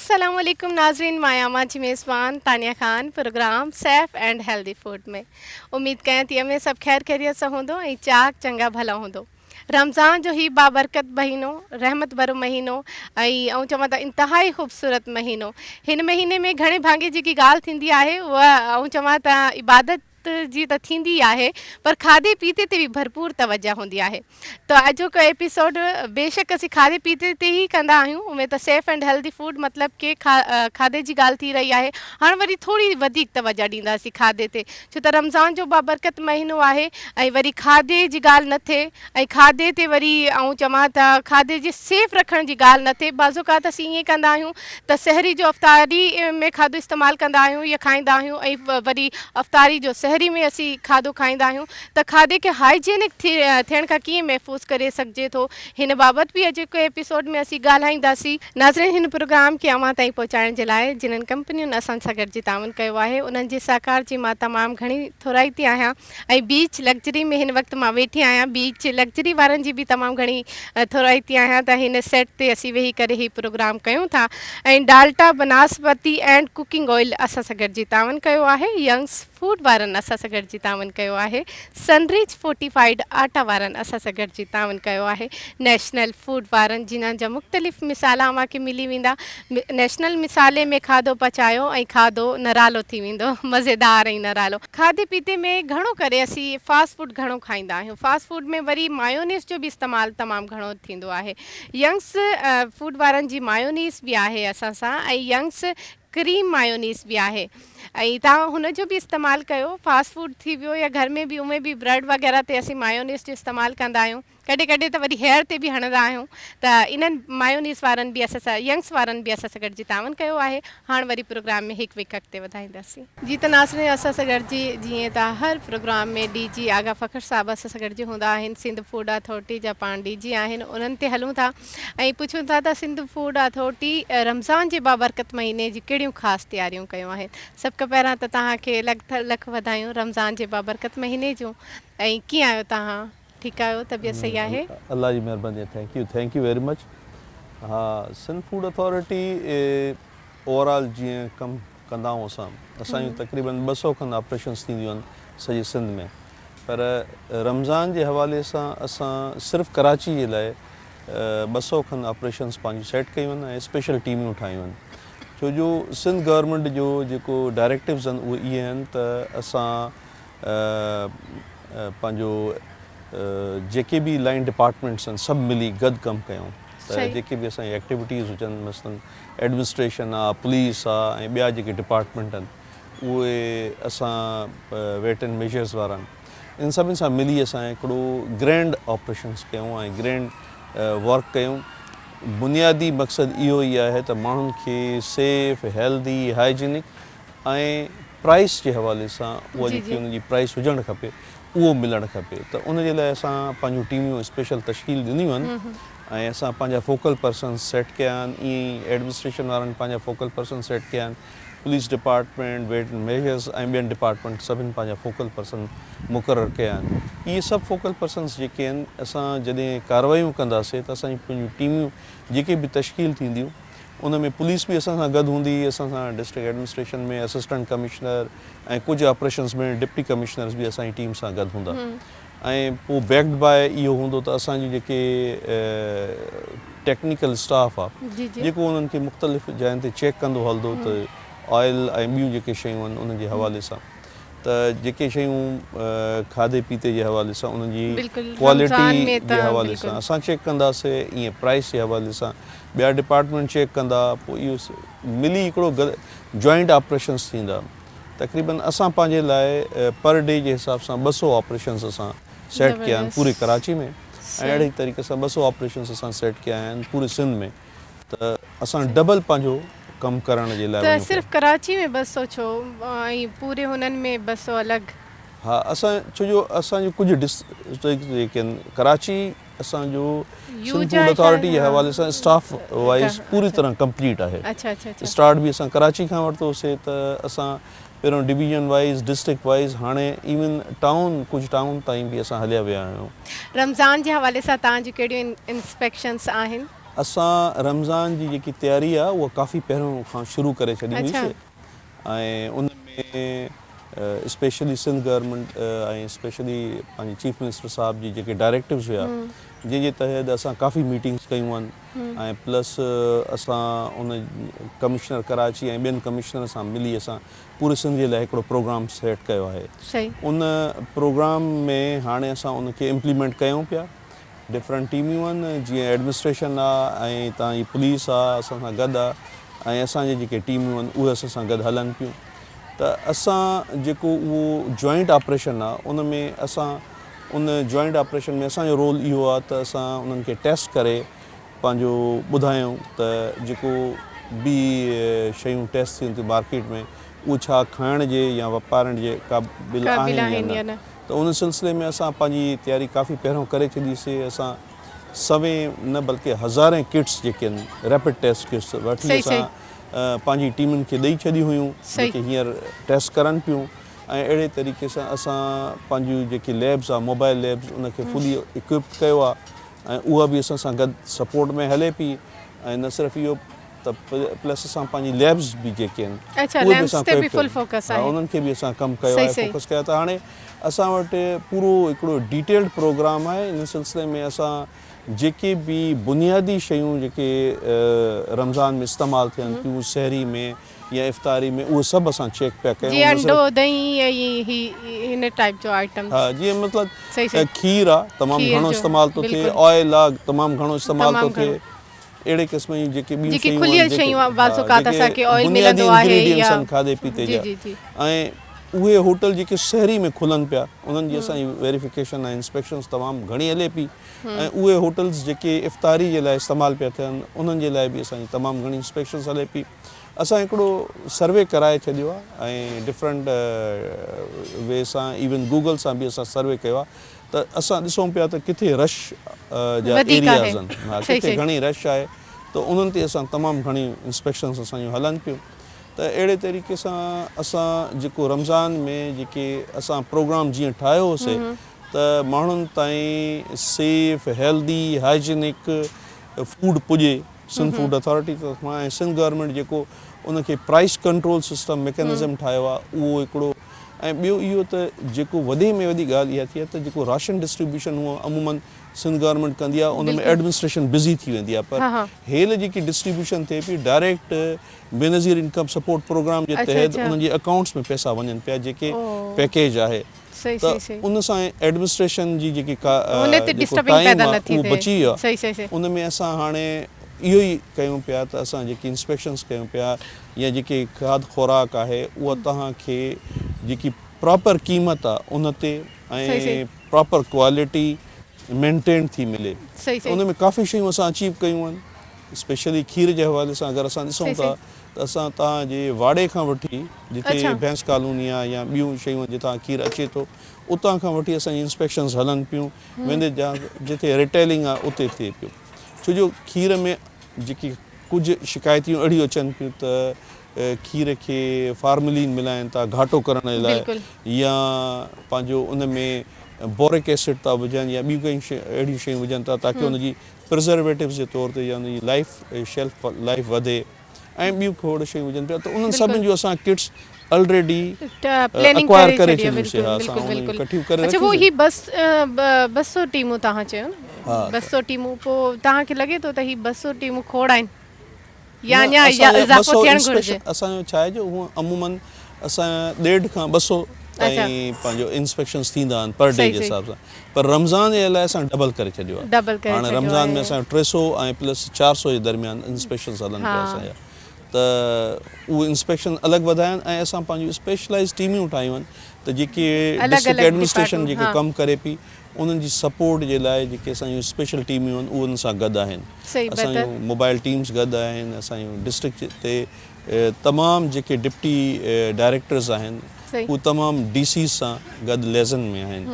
अस्सलाम वालेकुम नाज़रीन, मायामा जी मेज़बान Tania Khan programme safe and healthy food में उम्मीद कयां थी में सब खैर खैरियत सां हूंदो ऐं चाक चंगा भला हूंदो। रमज़ान जो ही बाबरकत महीनो, रहमत भरो महीनो ऐं चवां त इंतहाई ख़ूबसूरत महीनो। हिन महीने में घणे भाङे जेकी ॻाल्हि थींदी आहे उहा चवां त इबादत जी त थींदी आहे, पर खाधे पीते ते भी भरपूर तवज्जो हूंदी आहे। तो अॼु को एपिसोड बेशक असीं खाधे पीते ते ही कंदा आहियूं, उमें त सेफ़ एंड हेल्दी फूड मतलब के खाधे जी ॻाल्हि थी रही आहे। हाणे वरी थोड़ी वधीक तवज्जो ॾींदासीं खाधे ते, छो त रमज़ान जो बाबरकत महीनो आहे ऐं वरी खाधे जी ॻाल्हि न थिए ऐं खाधे ते वरी चवां त खाधे जे सेफ़ रखण जी ॻाल्हि न थिए। बाज़ औक़ात असीं ईअं कंदा आहियूं त सहरी जो अफ़्तारी में खाधो इस्तेमालु कंदा आहियूं या खाईंदा आहियूं ऐं वरी अफ़्तारी जो सहरी में असीं खाधो खाईंदा आहियूं। त खाधे खे हाइजीनिक थियण खां कीअं महफ़ूज़ करे सघिजे थो, हिन बाबति बि अॼु के एपिसोड में असीं ॻाल्हाईंदासीं। नाज़रीन, हिन प्रोग्राम खे अव्हां ताईं पहुचाइण जे लाइ जिन्हनि कंपनियुनि असां सां गॾिजी ताउन कयो आहे, उन्हनि जे सहकार जी मां तमामु घणी थोराईती आहियां। ऐं बीच लग्जरी में हिन वक़्तु मां वेठी आहियां। बीच लग्जरी वारनि जी बि तमामु घणी थोराईती आहियां त हिन सेट ते असीं वेही करे ही प्रोग्राम कयूं था। ऐं डाल्टा बनास्पति एंड कुकिंग ऑयल असां सां गॾिजी ताउन कयो आहे। यंग्स फूड वारनि असां सां गॾिजी ताउन कयो आहे। सनरिच फोर्टिफाइड आटा वारनि असां सां गॾिजी ताउन कयो आहे। नेशनल फूड वारनि जिन्हनि जा मुख़्तलिफ़ मिसाल अव्हांखे मिली वेंदा। नेशनल मिसाले में खाधो पचायो ऐं खाधो नरालो थी वेंदो, मज़ेदार ऐं नरालो। खाधे पीते में घणो करे असीं फास्ट फूड घणो खाईंदा आहियूं। फास्ट फूड में वरी मायोनीज़ जो बि इस्तेमालु तमामु घणो थींदो आहे। यंग्स फूड वारनि जी मायोनीज़ बि आहे असां सां, ऐं यंग्स क्रीम मायोनीज़ बि आहे ऐं तव्हां हुनजो बि इस्तेमालु कयो। फास्ट फूड थी वियो या घर में बि उमें बि ब्रेड वग़ैरह ते असीं मायोनीज़ जो इस्तेमालु कंदा आहियूं। कॾहिं कॾहिं त वरी हेयर ते बि हणंदा आहियूं। त इन्हनि मायोनीज़ वारनि बि असां सां, यंग्स वारनि बि असां सां गॾिजी ताउन कयो आहे। हाणे वरी प्रोग्राम में हिकु विक अॻिते वधाईंदासीं। जी त नाज़रीन, असां सां गॾिजी जीअं त हर प्रोग्राम में DG आगा फ़खर साहब असां सां गॾिजी हूंदा आहिनि। सिंध फूड अथॉरिटी जा पाण DG आहिनि, उन्हनि ते हलूं था ऐं पुछूं था त सिंध फूड अथॉरिटी रमज़ान जे बाबरकत महीने जी कहिड़ियूं ख़ासि तयारियूं कयूं आहिनि। सभु खां पहिरियां त तव्हांखे लख वधायूं रमज़ान जे बाबरकत महीने जूं। ऐं कीअं आहियो तव्हां? ठीकु आहियो? तबियत सही आहे? अल्लाह जी महिरबानी, थैंक यू वेरी मच। हा, सिंध फूड अथॉरिटी ओवरऑल जीअं कमु कंदा आहियूं असांजूं तक़रीबन 200 खनि ऑपरेशन्स थींदियूं आहिनि सॼे सिंध में। पर रमज़ान जे हवाले सां असां सिर्फ़ु कराची जे लाइ 200 खनि ऑपरेशन्स पंहिंजूं सेट कयूं आहिनि ऐं स्पेशल टीमियूं ठाहियूं आहिनि। छो जो सिंध गवर्नमेंट जो जेको डायरेक्टिव्स आहिनि उहे इहे आहिनि त असां पंहिंजो जेके बि लाइन डिपार्टमेंट्स आहिनि सभु मिली गॾु कमु कयूं त जेके बि असांजी एक्टिविटीज़ हुजनि, मसलन एडमिनिस्ट्रेशन आहे, पुलिस आहे ऐं ॿिया जेके डिपार्टमेंट आहिनि उहे असां वेट एंड मेजर्स वारा आहिनि, इन सभिनी सां मिली असां हिकिड़ो ग्रैंड ऑपरेशन्स कयूं ऐं ग्रैंड वर्क कयूं। बुनियादी मक़सदु इहो ई आहे त माण्हुनि खे सेफ, हेल्दी, हाइजीनिक ऐं प्राइस जे हवाले सां उहा जेकी उन जी प्राइस हुजणु खपे उहो मिलणु खपे। त उनजे लाइ असां पंहिंजूं टीमियूं स्पेशल तश्कील ॾिनियूं आहिनि ऐं असां पंहिंजा फोकल पर्सन्स सेट कया आहिनि। ईअं ई एडमिनिस्ट्रेशन वारनि पंहिंजा फोकल पर्सन सेट कया आहिनि। Police department, weight and measures ऐं ॿियनि डिपार्टमेंट सभिनि पंहिंजा फोकल पर्सन मुक़ररु कया आहिनि। इहे सभु फोकल पर्सन्स जेके आहिनि, असां जॾहिं कार्रवाइयूं कंदासीं त असांजी पंहिंजूं टीमियूं जेके बि तश्कील थींदियूं उन में पुलिस बि असां सां गॾु हूंदी, असां सां डिस्ट्रिक्ट एडमिनिस्ट्रेशन में असिस्टेंट कमिश्नर ऐं कुझु ऑपरेशन्स में डिप्टी कमिश्नर्स बि असांजी टीम सां गॾु हूंदा ऐं पोइ बैक्ड बाय इहो हूंदो त असांजी जेके टेक्निकल स्टाफ आहे जेको उन्हनि खे मुख़्तलिफ़ जायुनि ते चेक कंदो हलंदो त ऑयल ऐं ॿियूं जेके शयूं आहिनि उन जे हवाले सां, त जेके शयूं खाधे पीते जे हवाले सां उन्हनि जी क्वालिटी जे हवाले सां असां चेक कंदासीं, ईअं प्राइस जे हवाले सां ॿिया डिपार्टमेंट चेक कंदा। पोइ इहो मिली हिकिड़ो जॉइंट ऑपरेशन्स थींदा। तक़रीबन असां पंहिंजे लाइ पर डे जे हिसाब सां 200 ऑपरेशन्स असां सेट कया आहिनि पूरे कराची में ऐं अहिड़े तरीक़े सां 200 ऑपरेशन्स असां सेट कया आहिनि पूरे सिंध में। त असां डबल पंहिंजो कमु करण जे लाइ त सिर्फ़ु कराची में 200 छो ऐं पूरे हुननि में 200 अलॻि? हा, असां छो जो असांजो कुझु डिस्ट्रिक्ट जेके आहिनि, कराची असांजो सिंध फूड अथॉरिटी जे हवाले सां स्टाफ वाइज़ पूरी तरह कंप्लीट आहे। स्टार्ट बि असां कराची खां वरितोसीं त असां पहिरियों डिवीजन वाइज़, डिस्ट्रिक्ट वाइज़, हाणे इवन टाउन, कुझु टाउन ताईं बि असां हलिया विया आहियूं। रमज़ान जे हवाले सां तव्हांजी कहिड़ियूं इंस्पेक्शन्स आहिनि? असां रमज़ान जी जेकी तयारी आहे उहा काफ़ी पहिरियों खां शुरू करे छॾी हुईसीं ऐं उन में स्पेशली सिंध गवर्नमेंट ऐं स्पेशली पंहिंजे चीफ मिनिस्टर साहब जी जेके डायरेक्टिव्स हुया जंहिंजे तहत असां काफ़ी मीटिंग्स कयूं आहिनि ऐं प्लस असां उन कमिश्नर कराची ऐं ॿियनि कमिश्नर सां मिली असां पूरे सिंध जे लाइ हिकिड़ो प्रोग्राम सेट कयो आहे। उन प्रोग्राम में हाणे असां उनखे इम्प्लीमेंट कयूं पिया। डिफरेंट टीमियूं आहिनि जीअं एडमिनिस्ट्रेशन आहे ऐं तव्हांजी पुलिस आहे असां सां गॾु आहे ऐं असांजी जेके टीमियूं आहिनि उहे असां सां गॾु हलनि पियूं। त असां जेको उहो जॉइंट ऑपरेशन आहे उन में असां उन जॉइंट ऑपरेशन में असांजो रोल इहो आहे त असां उन्हनि खे टेस्ट करे पंहिंजो ॿुधायूं त जेको बि शयूं टेस्ट थियनि थियूं मार्केट में उहे छा खाइण जे या वापारण जे क़ाबिल आहिनि या न। त उन सिलसिले में असां पंहिंजी तयारी काफ़ी पहिरियों करे छॾीसीं। असां सवें न बल्कि हज़ारें किट्स जेके आहिनि रैपिड टेस्ट किट्स वठी असां पंहिंजी टीमुनि खे ॾेई छॾियूं हुयूं जेके हींअर टेस्ट करनि पियूं ऐं अहिड़े तरीक़े सां असां पंहिंजियूं जेकी लैब्स आहे मोबाइल लैब्स उनखे फुली इक्विप्ड कयो आहे ऐं उहा बि असां सां गॾु सपोर्ट में हले पई ऐं न सिर्फ़ु इहो त प्लस असां पंहिंजी लैब्स बि जेके आहिनि उहे बि असां उन्हनि खे बि असां कमु कयो आहे फोकस कयो त हाणे असां वटि पूरो हिकिड़ो डिटेल्ड प्रोग्राम आहे। इन सिलसिले में असां जेके बि बुनियादी शयूं जेके रमज़ान में इस्तेमालु थियनि थियूं सहरी में या इफ़्तारी में उहे सभु असां चेक पिया कयूं। हा जीअं मतिलबु खीर आहे तमामु घणो इस्तेमालु थो थिए, ऑयल आहे तमामु घणो इस्तेमालु थो थिए, अहिड़े क़िस्म जी जेके ॿियूं बुनियादी इंग्रीडियंट्स आहिनि खाधे पीते जा ऐं उहे होटल जेके शहरी में खुलनि पिया उन्हनि जी असांजी वेरिफिकेशन ऐं इंस्पेक्शन्स तमामु घणी हले पई ऐं उहे होटल्स जेके इफ़्तारी जे लाइ इस्तेमालु पिया थियनि उन्हनि जे लाइ बि असांजी तमामु घणी इंस्पेक्शन्स हले पई। असां हिकिड़ो सर्वे कराए छॾियो आहे ऐं डिफरेंट वे सां इवन गूगल सां बि असां सर्वे कयो आहे त असां ॾिसूं पिया त किथे रश जा एरियाज़ आहिनि, किथे घणी रश आहे त उन्हनि ते असां तमामु घणी इंस्पेक्शन्स असांजूं हलनि पियूं। त अहिड़े तरीक़े सां असां जेको रमज़ान में जेके असां प्रोग्राम जीअं ठाहियो हुओसीं त माण्हुनि ताईं सेफ हेल्दी हाइजीनिक फूड पुॼे। सिंध फूड अथॉरिटी तरफ़ मां ऐं सिंध गवर्नमेंट जेको उनखे प्राइस कंट्रोल सिस्टम मैकेनिज़म ठाहियो आहे उहो हिकिड़ो ऐं ॿियो इहो त जेको वॾे में वॾी ॻाल्हि इहा थी आहे त जेको राशन डिस्ट्रीब्यूशन उहो अमूमन सिंध गवर्नमेंट कंदी आहे उन में एडमिनिस्ट्रेशन बिज़ी थी वेंदी आहे पर हेल जेकी डिस्ट्रीब्यूशन थिए पई direct Benazir income support programme जे तहत उन्हनि जे अकाउंट्स में पैसा वञनि पिया जेके पैकेज आहे त उन सां एडमिनिस्ट्रेशन जी जेकी टाइम आहे उहो बची वियो आहे। उन में असां हाणे इहो ई कयूं पिया त असां जेकी इंस्पेक्शन्स कयूं पिया या जेके खाद खुराक आहे उहा तव्हांखे जेकी प्रॉपर क़ीमत आहे उन ते ऐं प्रॉपर क्वालिटी मेंटेन थी मिले। उन में काफ़ी शयूं असां अचीव कयूं आहिनि। स्पेशली खीर जे हवाले सां अगरि असां ॾिसूं था त असां तव्हांजे वाड़े खां वठी जिते भैंस कॉलोनी आहे या ॿियूं शयूं जितां खीर अचे थो उतां खां वठी असांजी इंस्पेक्शन्स हलनि पियूं वेंदे जिते रिटेलिंग आहे उते थिए पियो छो जो खीर में जेकी कुझु शिकायतियूं अहिड़ियूं अचनि पियूं त खीर खे फार्मलिन मिलाइनि था घाटो करण जे लाइ या पंहिंजो उन में बोरिक एसिड था विझनि या ॿियूं कई अहिड़ियूं शयूं विझनि था ताकी उनजी प्रिज़र्वेटिव्स जे तौर ते या उनजी लाइफ शेल्फ लाइफ वधे ऐं ॿियूं खोड़ शयूं विझनि पिया त उन्हनि सभिनि जूं असां किट्स ऑलरेडी एक्वायर करे छॾियूंसीं। असां इकट्ठियूं करे अच्छा वो ही 200 टीमूं तव्हां चयो न 200 टीमूं पोइ तव्हांखे लॻे थो त ही 200 टीमूं खोड़ आहिनि या इज़ाफ़ो थियणु घुरिजे? असांजो छा आहे जो हूअं अमूमन असां 150 खां 200 ताईं पंहिंजो इंस्पेक्शन्स थींदा आहिनि पर डे जे हिसाब सां पर रमज़ान जे लाइ असां डबल करे छॾियो आहे। हाणे रमज़ान में असां 300 ऐं प्लस 400 जे दरमियान इंस्पेक्शन्स हलनि पिया असांजा त उहे इंस्पेक्शन अलॻि वधाया आहिनि ऐं असां पंहिंजूं स्पेशलाइज़ टीमियूं ठाहियूं आहिनि त जेके डिस्ट्रिक्ट एडमिनिस्ट्रेशन जेके कमु करे पई उन्हनि जी सपोर्ट जे लाइ जेके असांजूं स्पेशल टीमियूं आहिनि उन्हनि सां गॾु आहिनि। असांजूं मोबाइल टीम्स गॾु आहिनि असांजूं डिस्ट्रिक्ट ते तमामु जेके डिप्टी डायरेक्टर्स आहिनि उहे तमामु DC सां गॾु लेज़न में आहिनि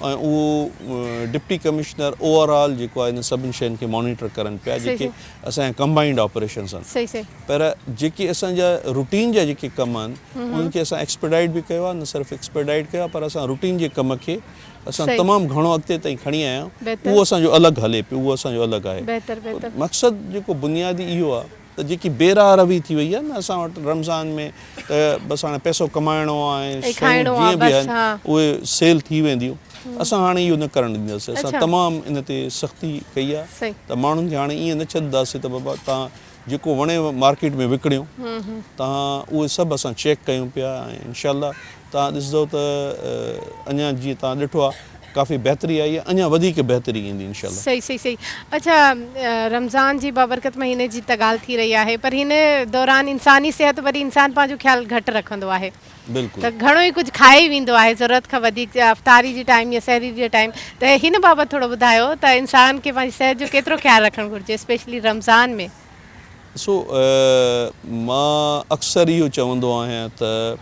ऐं उहो डिप्टी कमिश्नर ओवरऑल जेको आहे इन सभिनी शयुनि खे मॉनिटर करनि पिया जेके असांजा कंबाइंड ऑपरेशन्स आहिनि। पर जेके असांजा रूटीन जा जेके कम आहिनि उन्हनि खे असां एक्सपेडाइट बि कयो आहे न सिर्फ़ु एक्सपेडाइट कयो आहे पर असां रूटीन जे कम खे असां सही। तमामु घणो अॻिते ताईं खणी आया आहियूं, बहितर। उहो असांजो अलॻि हले पियो, उहो असांजो अलॻि आहे। बहितर मक़सदु जेको बुनियादी इहो आहे त जेकी बेराह रवी थी वई आहे न असां वटि रमज़ान में, त बसि हाणे पैसो कमाइणो आहे, ऐं शयूं खाइणो आहे जीअं बि बसि, आहिनि हा। उहे सेल थी वेंदियूं। असां हाणे इहो न करणु ॾींदासीं, असां अच्छा। तमामु इन ते सख़्ती कई आहे सही। त माण्हुनि खे हाणे ईअं न छॾंदासीं त बाबा तव्हां जेको वणेव मार्केट में विकिणियो, तव्हां उहे सभु असां चेक कयूं पिया ऐं इनशाअल्लाह तव्हां ॾिसंदव त अञा जीअं तव्हां ॾिठो आहे काफ़ी बहितरी आई आहे, अञा वधीक बहितरी ईंदी इनशाअल्लाह। सही। अच्छा, रमज़ान जी बाबरकत महीने जी त ॻाल्हि थी रही आहे, पर हिन दौरान इंसानी सिहत वरी इंसान पंहिंजो ख़्यालु घटि रखंदो आहे, बिल्कुलु। त घणो ई कुझु खाए ई वेंदो आहे ज़रूरत खां वधीक अफ़्तारी जे टाइम या सहरी जे टाइम। त हिन बाबति थोरो ॿुधायो त इंसान खे पंहिंजी सिहत जो केतिरो ख़्यालु रखणु घुरिजे, स्पेशली रमज़ान में। ॾिसो, मां अक्सर इहो चवंदो आहियां त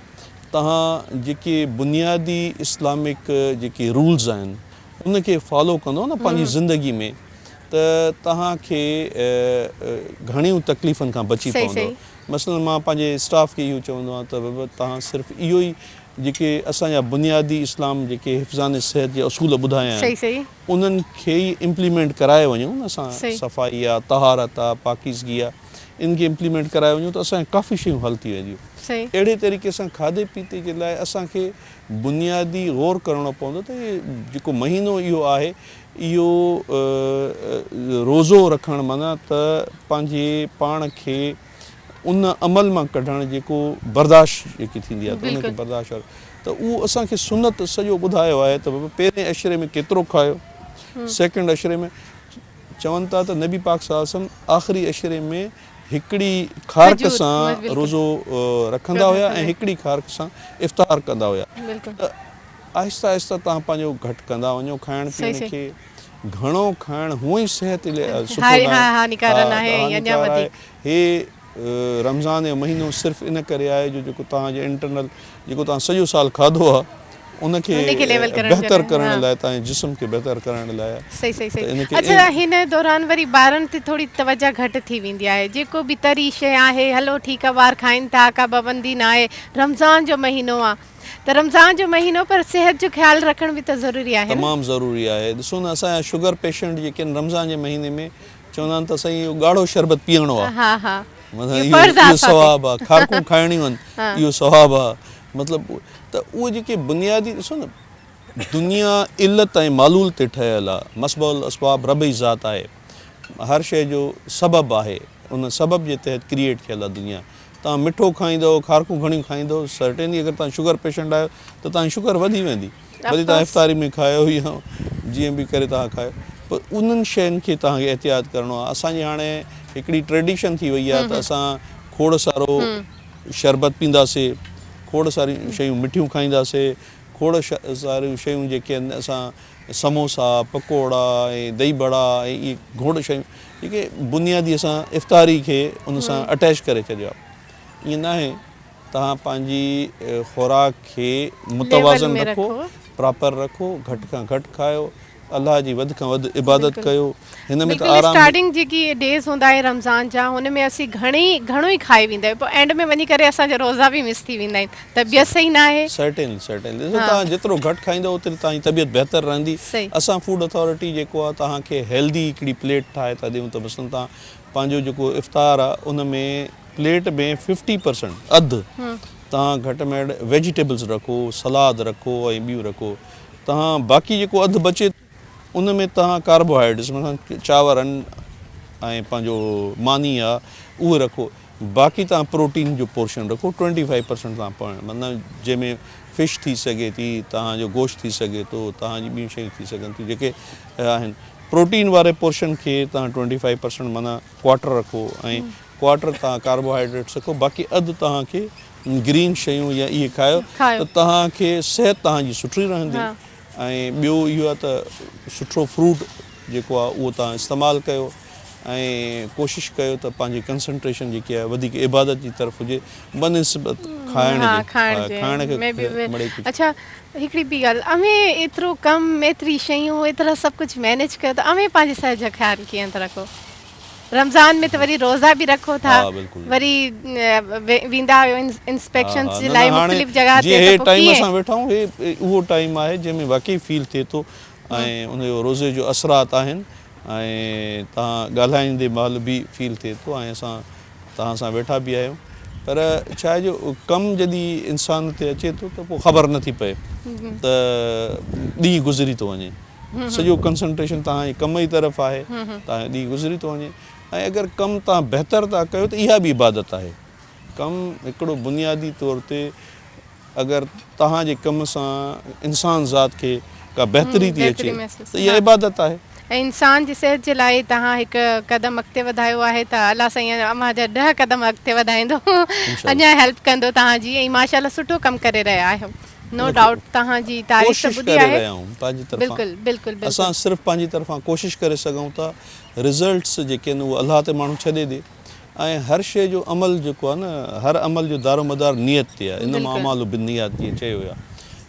तव्हां जेके बुनियादी इस्लामिक जेके रूल्स आहिनि उनखे फॉलो कंदो न पंहिंजी ज़िंदगी में, त तव्हांखे घणियूं तकलीफ़ुनि खां बची पवंदो। मसलन मां पंहिंजे स्टाफ खे इहो चवंदो आहियां त बाबा तव्हां सिर्फ़ु इहो ई जेके असांजा बुनियादी इस्लाम जेके हिफ़्ज़ान सिहत जे असूल ॿुधाया आहिनि उन्हनि खे ई इम्प्लीमेंट कराए वञूं न असां। सफ़ाई आहे, तहारत आहे, पाकीज़गी आहे, इनखे इम्प्लीमेंट कराए वञूं त असांखे काफ़ी शयूं हल थी वेंदियूं। अहिड़े तरीक़े सां खाधे पीते जे लाइ असांखे बुनियादी गौर करिणो पवंदो त इहे जेको महीनो इहो आहे इहो रोज़ो रखणु माना त पंहिंजे पाण खे उन अमल मां कढणु जेको बर्दाश्त जेकी थींदी आहे त उनखे बर्दाश्त, त उहो असांखे सुनत सॼो ॿुधायो आहे त बाबा पहिरें अशरे में केतिरो खायो, सेकेंड अशरे में चवनि था त नबी पाक सल्लल्लाहु अलैहि वसल्लम आख़िरी अशरे में हिकिड़ी खारक सां रोज़ो रखंदा हुया ऐं हिकिड़ी खारक सां इफ़्तार कंदा हुया। त आहिस्ता आहिस्ता तव्हां पंहिंजो घटि कंदा वञो खाइण पीअण खे। घणो खाइणु हूअं ई सिहत लाइ सुठो आहे। हे रमज़ान जो महीनो सिर्फ़ु इन करे आहे जो जेको तव्हांजे इंटरनल जेको तव्हां सॼो साल खाधो आहे उनखे बहितर करण लाइ, तव्हांजे जिस्म खे बहितर करण लाइ। सही। अच्छा, हिन दौरान वरी ॿारनि ते थोरी तवजह घटि थी वेंदी आहे, जेको बि तरी शइ आहे हलो ठीकु आहे ॿार खाइनि था, का पाबंदी न आहे, रमज़ान जो महीनो आहे त रमज़ान जो महीनो पर सिहत जो ख़्यालु रखण बि त ज़रूरी आहे, तमामु ज़रूरी आहे। ॾिसो न, असांजा शुगर पेशेंट जेके आहिनि रमज़ान जे महीने में चवंदा आहिनि त साईं इहो ॻाढ़ो शरबत पीअणो आहे, इहो सवाबु आहे, खारकूं खाइणियूं आहिनि, इहो सवाबु आहे। मतिलबु त उहे जेके बुनियादी, ॾिसो न, दुनिया इल्लत ऐं मालूल ते ठहियलु आहे, मसबल असबाब रब ई ज़ात आहे, हर शइ जो सबबु आहे, उन सबब जे तहत क्रिएट थियल आहे दुनिया। तव्हां मिठो खाईंदव, खारकूं घणियूं खाईंदव, सर्टेनली अगरि तव्हां शुगर पेशेंट आहियो त तव्हांजी शुगर वधी वेंदी, वरी तव्हां इफ़्तारी में खायो या जीअं बि करे तव्हां खायो, पर उन्हनि शयुनि खे तव्हांखे एहतियात करिणो आहे। असांजी हाणे हिकिड़ी ट्रेडिशन थी वई आहे त असां खोड़ सारो शरबत पींदासीं, खोड़ सारियूं शयूं मिठियूं खाईंदासीं, खोड़ सारियूं शयूं जेके आहिनि असां समोसा, पकोड़ा ऐं दही बड़ा ऐं इहे खोड़ शयूं जेके बुनियादी असां इफ़्तारी खे उन सां अटैच करे छॾियो आहे। ईअं न आहे, तव्हां पंहिंजी ख़ुराक खे मुतवाज़न रखो, प्रॉपर रखो, घटि खां घटि खायो, अलाह जी वधि खां वधि इबादत कयो। हिन में त आराम, स्टार्टिंग जेकी डेज़ हूंदा आहिनि रमज़ान जा हुन में असीं घणो ई खाई वेंदा आहियूं, पोइ एंड में वञी करे असांजा रोज़ा बि मिस थी वेंदा आहिनि, तबियत सही न आहे। सर्टेनली ॾिसो, तव्हां जेतिरो घटि खाईंदव ओतिरी तव्हांजी तबियत बहितर रहंदी। असां फूड अथॉरिटी जेको आहे तव्हांखे हेल्दी हिकिड़ी प्लेट ठाहे था ॾियूं, त मसलन तव्हां पंहिंजो जेको इफ़्तार आहे उन में प्लेट में 50% अधु तव्हां घटि में घटि वेजिटेबल्स रखो, सलाद रखो ऐं ॿियूं रखो। तव्हां बाक़ी जेको अधु बचे उन में तव्हां कार्बोहाइड्रेट्स मतिलबु चांवरनि ऐं पंहिंजो मानी आहे उहे रखो, बाक़ी तव्हां प्रोटीन जो पोर्शन रखो। 25% तव्हां मतिलबु जंहिंमें फिश थी सघे थी, तव्हांजो गोश्त थी सघे थो, तव्हांजी ॿियूं शयूं थी सघनि थियूं जेके आहिनि। प्रोटीन वारे पोर्शन खे तव्हां 25% माना क्वार्टर रखो ऐं क्वार्टर तव्हां कार्बोहाइड्रेट्स रखो, बाक़ी अधु तव्हांखे ग्रीन शयूं या इहे खायो त तव्हांखे सिहत तव्हांजी सुठी रहंदी। ऐं ॿियो इहो आहे त सुठो फ्रूट जेको आहे उहो तव्हां इस्तेमालु कयो ऐं कोशिशि कयो त पंहिंजी कंसंट्रेशन जेकी आहे वधीक इबादत जी तरफ़ हुजे बनिस्बत खाइण खे। अच्छा, हिकिड़ी ॿी ॻाल्हि, अमें एतिरो कमु, एतिरी शयूं, एतिरा सभु कुझु मैनेज कयो त अमें पंहिंजी सिहत जो ख़्यालु कीअं था रखो? रमज़ान में त वरी रोज़ा बि रखो था, हा, बिल्कुलु। वरी वेंदा आहियो इंस्पेक्शंस जे न, लाइ न, हाणे मुख़्तलिफ़ जॻह जीअं ते, हे त पोइ टाइम कीअं? असां वेठा आहियूं, हे उहो टाइम आहे जंहिंमें वाक़ई फील थिए थो ऐं उनजो रोज़े जो असरात आहिनि ऐं तव्हां ॻाल्हाईंदे महिल बि फील थिए थो ऐं असां तव्हां सां वेठा बि आहियूं। पर छा आहे जो कमु जॾहिं इंसान ते अचे थो त पोइ ख़बर नथी पए त ॾींहुं गुज़री थो वञे, सॼो कंसंट्रेशन तव्हांजे कम जी तरफ़ आहे, तव्हांजो ॾींहुं गुज़री थो वञे। ऐं अगरि कमु तव्हां बहितर था कयो त इहा बि इबादत आहे। कमु हिकिड़ो बुनियादी तौर ते अगरि तव्हांजे कम सां इंसान ज़ात खे का बहितरी थी अचे त इहा इबादत आहे। ऐं इंसान जी सिहत जे लाइ तव्हां हिकु क़दम अॻिते वधायो आहे त अलाह साईं अमां जा 10 क़दम अॻिते वधाईंदो, अञा हेल्प कंदो तव्हांजी, ऐं माशाल्लाह सुठो कमु करे रहिया आहियो। नो डाउट तव्हांजी तारीफ़ कोशिशि ॿुधी करे आहे। रहिया आहियूं पंहिंजी तरफ़ां। बिल्कुलु बिल्कुलु असां सिर्फ़ु पंहिंजी तरफ़ां कोशिशि करे सघूं था, रिज़ल्ट्स जेके आहिनि उहे अलाह ते माण्हू छॾे ॾे। ऐं हर शइ जो अमल जेको आहे न, हर अमल जो दारोमदार नियत ते आहे। इन मां अमाल बिनियात जीअं चयो वियो आहे,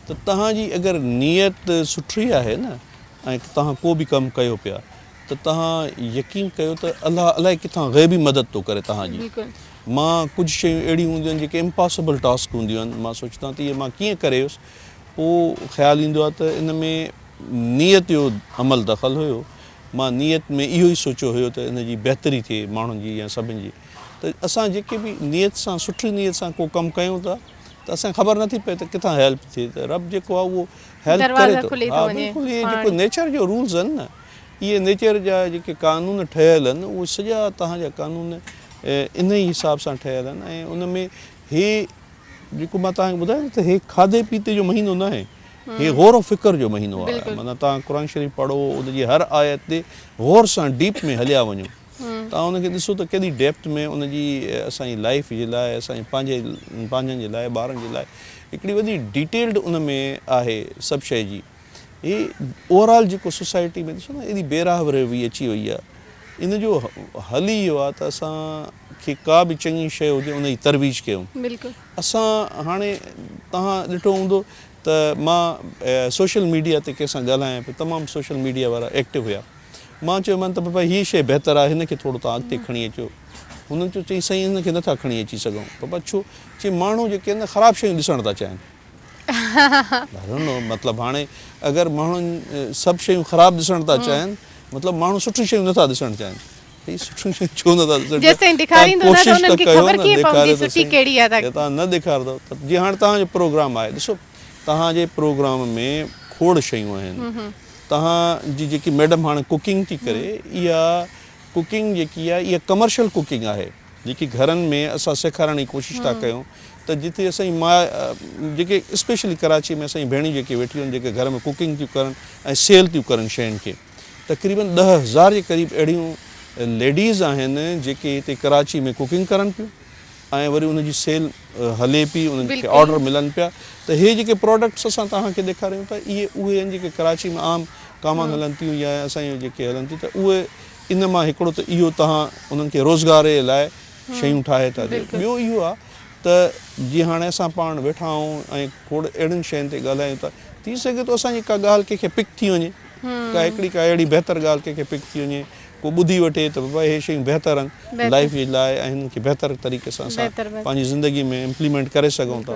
त तव्हांजी अगरि नियत सुठी आहे न ऐं तव्हां को बि कमु कयो पिया त तव्हां यकीन कयो त अलाह अलाए किथां ग़ैबी मदद थो करे तव्हांजी। मां कुझु शयूं अहिड़ियूं हूंदियूं आहिनि जेके इम्पॉसिबल टास्क हूंदियूं आहिनि, मां सोचंदा त इहे मां कीअं करे वियुसि, पोइ ख़्यालु ईंदो आहे त इन में नियत जो अमल दख़ल हुयो। मां नियत में इहो ई सोचियो हुयो त इन जी बहितरी थिए माण्हुनि जी या सभिनि जी। त असां जेके बि नियत सां, सुठी नियत सां को कमु कयूं था त असांखे ख़बर नथी पए त किथां हेल्प थिए, त रब जेको आहे उहो हेल्प करे थो। हा, बिल्कुलु। इहे जेको नेचर जो रूल्स आहिनि न, इहे नेचर जा जेके कानून ठहियल आहिनि, उहे सॼा तव्हांजा कानून इन ई हिसाब सां ठहियल आहिनि। ऐं उन में हे जेको मां तव्हांखे ॿुधायो त हे खाधे पीते जो महीनो न आहे, हे गौर फ़िक्र जो महीनो आहे। माना तव्हां क़ुर शरीफ़ पढ़ो, उनजी हर आयत ते गौर सां डीप में हलिया वञो, तव्हां उनखे ॾिसो त केॾी डेप्थ में उनजी असांजी लाइफ जे लाइ, असांजे पंहिंजनि जे लाइ, ॿारनि जे लाइ हिकिड़ी वॾी डिटेल्ड उन में आहे सभु शइ जी। हे ओवरऑल जेको सोसाइटी में ॾिसो न, एॾी बेराहवरी अची वई आहे, इन जो हल ई इहो आहे त असांखे का बि चङी शइ हुजे उन जी तरवीज कयूं। असां हाणे तव्हां ॾिठो हूंदो त मां सोशल मीडिया ते कंहिंसां ॻाल्हायां पियो, तमामु सोशल मीडिया वारा एक्टिव हुया। मां चयोमांनि त बाबा हीअ शइ बहितर आहे, हिनखे थोरो तव्हां अॻिते खणी अचो। हुननि चयो, चई साईं हिनखे नथा खणी अची सघूं। बाबा छो? चई माण्हू जेके आहिनि न ख़राबु शयूं ॾिसणु था चाहिनि। मतिलबु हाणे अगरि माण्हुनि सभु शयूं ख़राबु ॾिसणु था चाहिनि, मतिलबु माण्हू सुठी शयूं नथा ॾिसणु चाहिनि। सुठियूं शयूं छो नथा ॾिसणु चाहिनि? तव्हां न ॾेखारींदव त जीअं हाणे तव्हांजो प्रोग्राम आहे, ॾिसो तव्हांजे प्रोग्राम में खोड़ शयूं आहिनि। तव्हांजी जेकी मैडम हाणे कुकिंग थी करे, इहा कुकिंग जेकी आहे इहा कमर्शियल कुकिंग आहे, जेकी घरनि में असां सेखारण जी कोशिशि था कयूं। त जिते असांजी माउ जेके स्पेशली कराची में असांजी भेणियूं जेके वेठियूं आहिनि, जेके घर में कुकिंग थियूं करनि ऐं सेल थियूं करनि शयुनि खे, तक़रीबन 10,000 जे क़रीब अहिड़ियूं लेडीज़ आहिनि जेके हिते कराची में कुकिंग करनि पियूं ऐं वरी उनजी सेल हले पई, उन्हनि खे ऑर्डर मिलनि पिया। त इहे जेके प्रोडक्ट्स असां तव्हांखे ॾेखारियूं था, इहे उहे आहिनि जेके कराची में आम कामन हलनि थियूं या असांजो जेके हलनि थियूं। त उहे इन मां हिकिड़ो त इहो तव्हां उन्हनि खे रोज़गार जे लाइ शयूं ठाहे था ॾियो। ॿियो इहो आहे त जीअं हाणे असां पाण वेठा आहियूं ऐं खोड़ अहिड़ियुनि शयुनि ते ॻाल्हायूं था, थी सघे थो असांजी का ॻाल्हि कंहिंखे पिक थी वञे, का अहिड़ी बहितर ॻाल्हि कंहिंखे पिक थी वञे, को ॿुधी वठे त बाबा इहे शयूं बहितर आहिनि लाइफ जे लाइ ऐं हिननि खे बहितर तरीक़े सां असां पंहिंजी ज़िंदगी में इम्प्लीमेंट करे सघूं था।